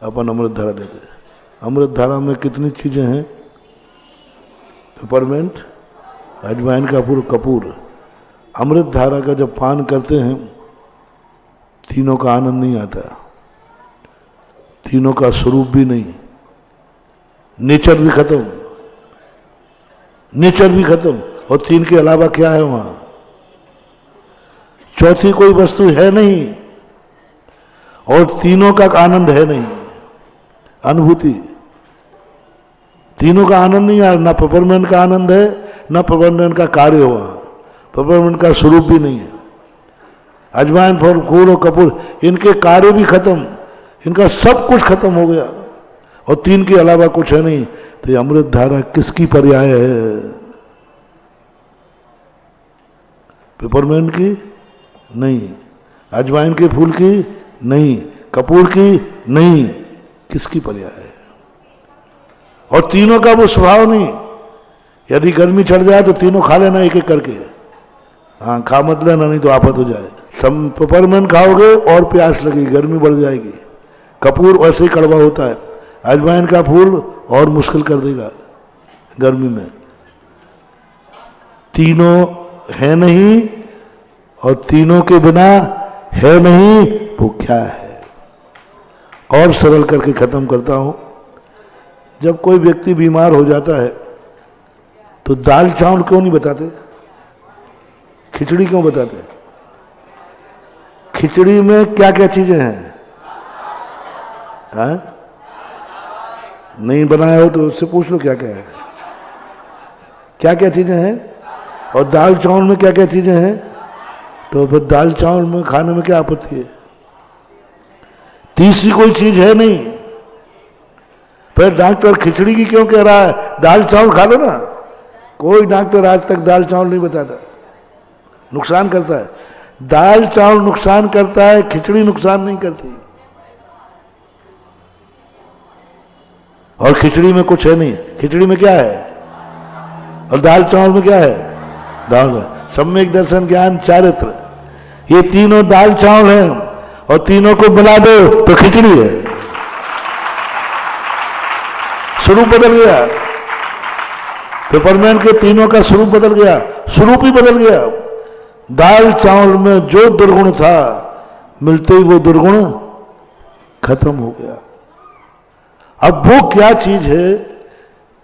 अपन अमृत धारा लेते, अमृत धारा में कितनी चीजें हैं, पेपरमेंट, अजवाइन का कपूर। अमृत धारा का जब पान करते हैं तीनों का आनंद नहीं आता, तीनों का स्वरूप भी नहीं, नेचर भी खत्म, नेचर भी खत्म। और तीन के अलावा क्या है वहां, चौथी कोई वस्तु है नहीं, और तीनों का आनंद है नहीं, अनुभूति। तीनों का आनंद नहीं आ रहा, ना पेपरमेंट का आनंद है, ना पेपरमेंट का कार्य हुआ, पेपरमेंट का स्वरूप भी नहीं है। अजवाइन, फूल और कपूर, इनके कार्य भी खत्म, इनका सब कुछ खत्म हो गया और तीन के अलावा कुछ है नहीं। तो ये अमृत धारा किसकी पर्याय है? पेपरमेंट की नहीं, अजवाइन के फूल की नहीं, कपूर की नहीं, किसकी पर्याय है? और तीनों का वो स्वभाव नहीं। यदि गर्मी चढ़ जाए तो तीनों खा लेना एक एक करके, हाँ खा मत लेना नहीं तो आफत हो जाए। सब पेपरमेंट खाओगे और प्यास लगेगी, गर्मी बढ़ जाएगी। कपूर वैसे ही कड़वा होता है, अजवाइन का फूल और मुश्किल कर देगा गर्मी में। तीनों है नहीं और तीनों के बिना है नहीं, वो क्या है? और सरल करके खत्म करता हूं। जब कोई व्यक्ति बीमार हो जाता है तो दाल चावल क्यों नहीं बताते, खिचड़ी क्यों बताते? खिचड़ी में क्या क्या चीजें हैं? हाँ? नहीं बनाया हो तो उससे पूछ लो क्या क्या है, क्या क्या चीजें हैं। और दाल चावल में क्या क्या चीजें हैं, तो फिर दाल चावल में खाने में क्या आपत्ति है? तीसरी कोई चीज है नहीं। फिर डॉक्टर खिचड़ी की क्यों कह रहा है, दाल चावल खा लो ना। कोई डॉक्टर आज तक दाल चावल नहीं बताता, नुकसान करता है। दाल चावल नुकसान करता है, खिचड़ी नुकसान नहीं करती। और खिचड़ी में कुछ है नहीं, खिचड़ी में क्या है? और दाल चावल में क्या है? दाल में सम्यक दर्शन, ज्ञान, चारित्र, ये तीनों दाल चावल हैं और तीनों को मिला दो तो खिचड़ी है। स्वरूप बदल गया, पेपरमेंट के तीनों का स्वरूप बदल गया, स्वरूप ही बदल गया। दाल चावल में जो दुर्गुण था, मिलते ही वो दुर्गुण खत्म हो गया। अब वो क्या चीज है,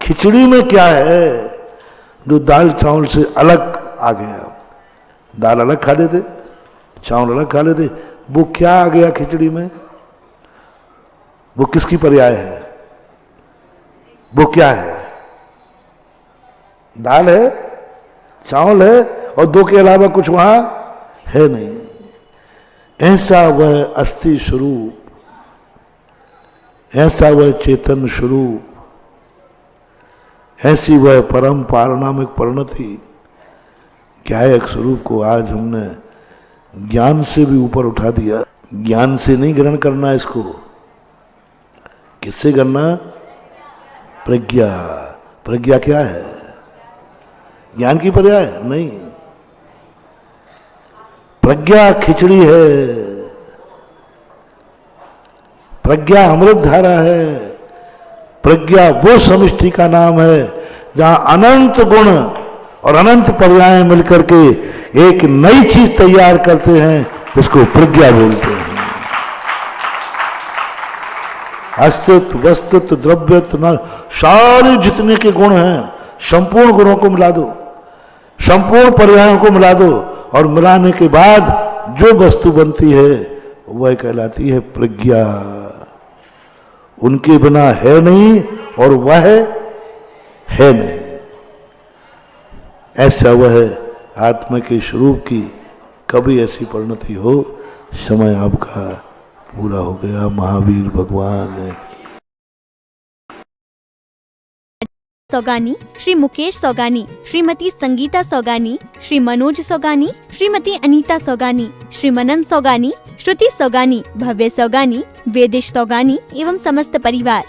खिचड़ी में क्या है जो दाल चावल से अलग आ गया? दाल अलग खा लेते, चावल अलग खा लेते, वो क्या आ गया खिचड़ी में? वो किसकी पर्याय है? वो क्या है? दाल है, चावल है और दो के अलावा कुछ वहां है नहीं। ऐसा वह अस्थि स्वरूप, ऐसा वह चेतन स्वरूप, ऐसी वह परम पारणामिक परिणति, ज्ञायक स्वरूप को आज हमने ज्ञान से भी ऊपर उठा दिया। ज्ञान से नहीं ग्रहण करना इसको, किससे करना? प्रज्ञा। प्रज्ञा क्या है? ज्ञान की पर्याय नहीं। प्रज्ञा खिचड़ी है, प्रज्ञा अमृत धारा है, प्रज्ञा वो समिष्टि का नाम है जहां अनंत गुण और अनंत पर्याय मिलकर के एक नई चीज तैयार करते हैं, जिसको प्रज्ञा बोलते हैं। अस्तित्व, वस्तुत्व, द्रव्यत्व, सारे जितने के गुण हैं, संपूर्ण गुणों को मिला दो, संपूर्ण पर्यायों को मिला दो और मिलाने के बाद जो वस्तु बनती है वह कहलाती है प्रज्ञा। उनके बिना है नहीं और वह है नहीं। ऐसा वह आत्मा के स्वरूप की कभी ऐसी परिणति हो। समय आपका पूरा हो गया। महावीर भगवान सौगानी, श्री मुकेश सौगानी, श्रीमती संगीता सौगानी, श्री मनोज सौगानी, श्रीमती अनीता सौगानी, श्री मनन सौगानी, श्रुति सौगानी, भव्य सौगानी, वेदिश सौगानी एवं समस्त परिवार।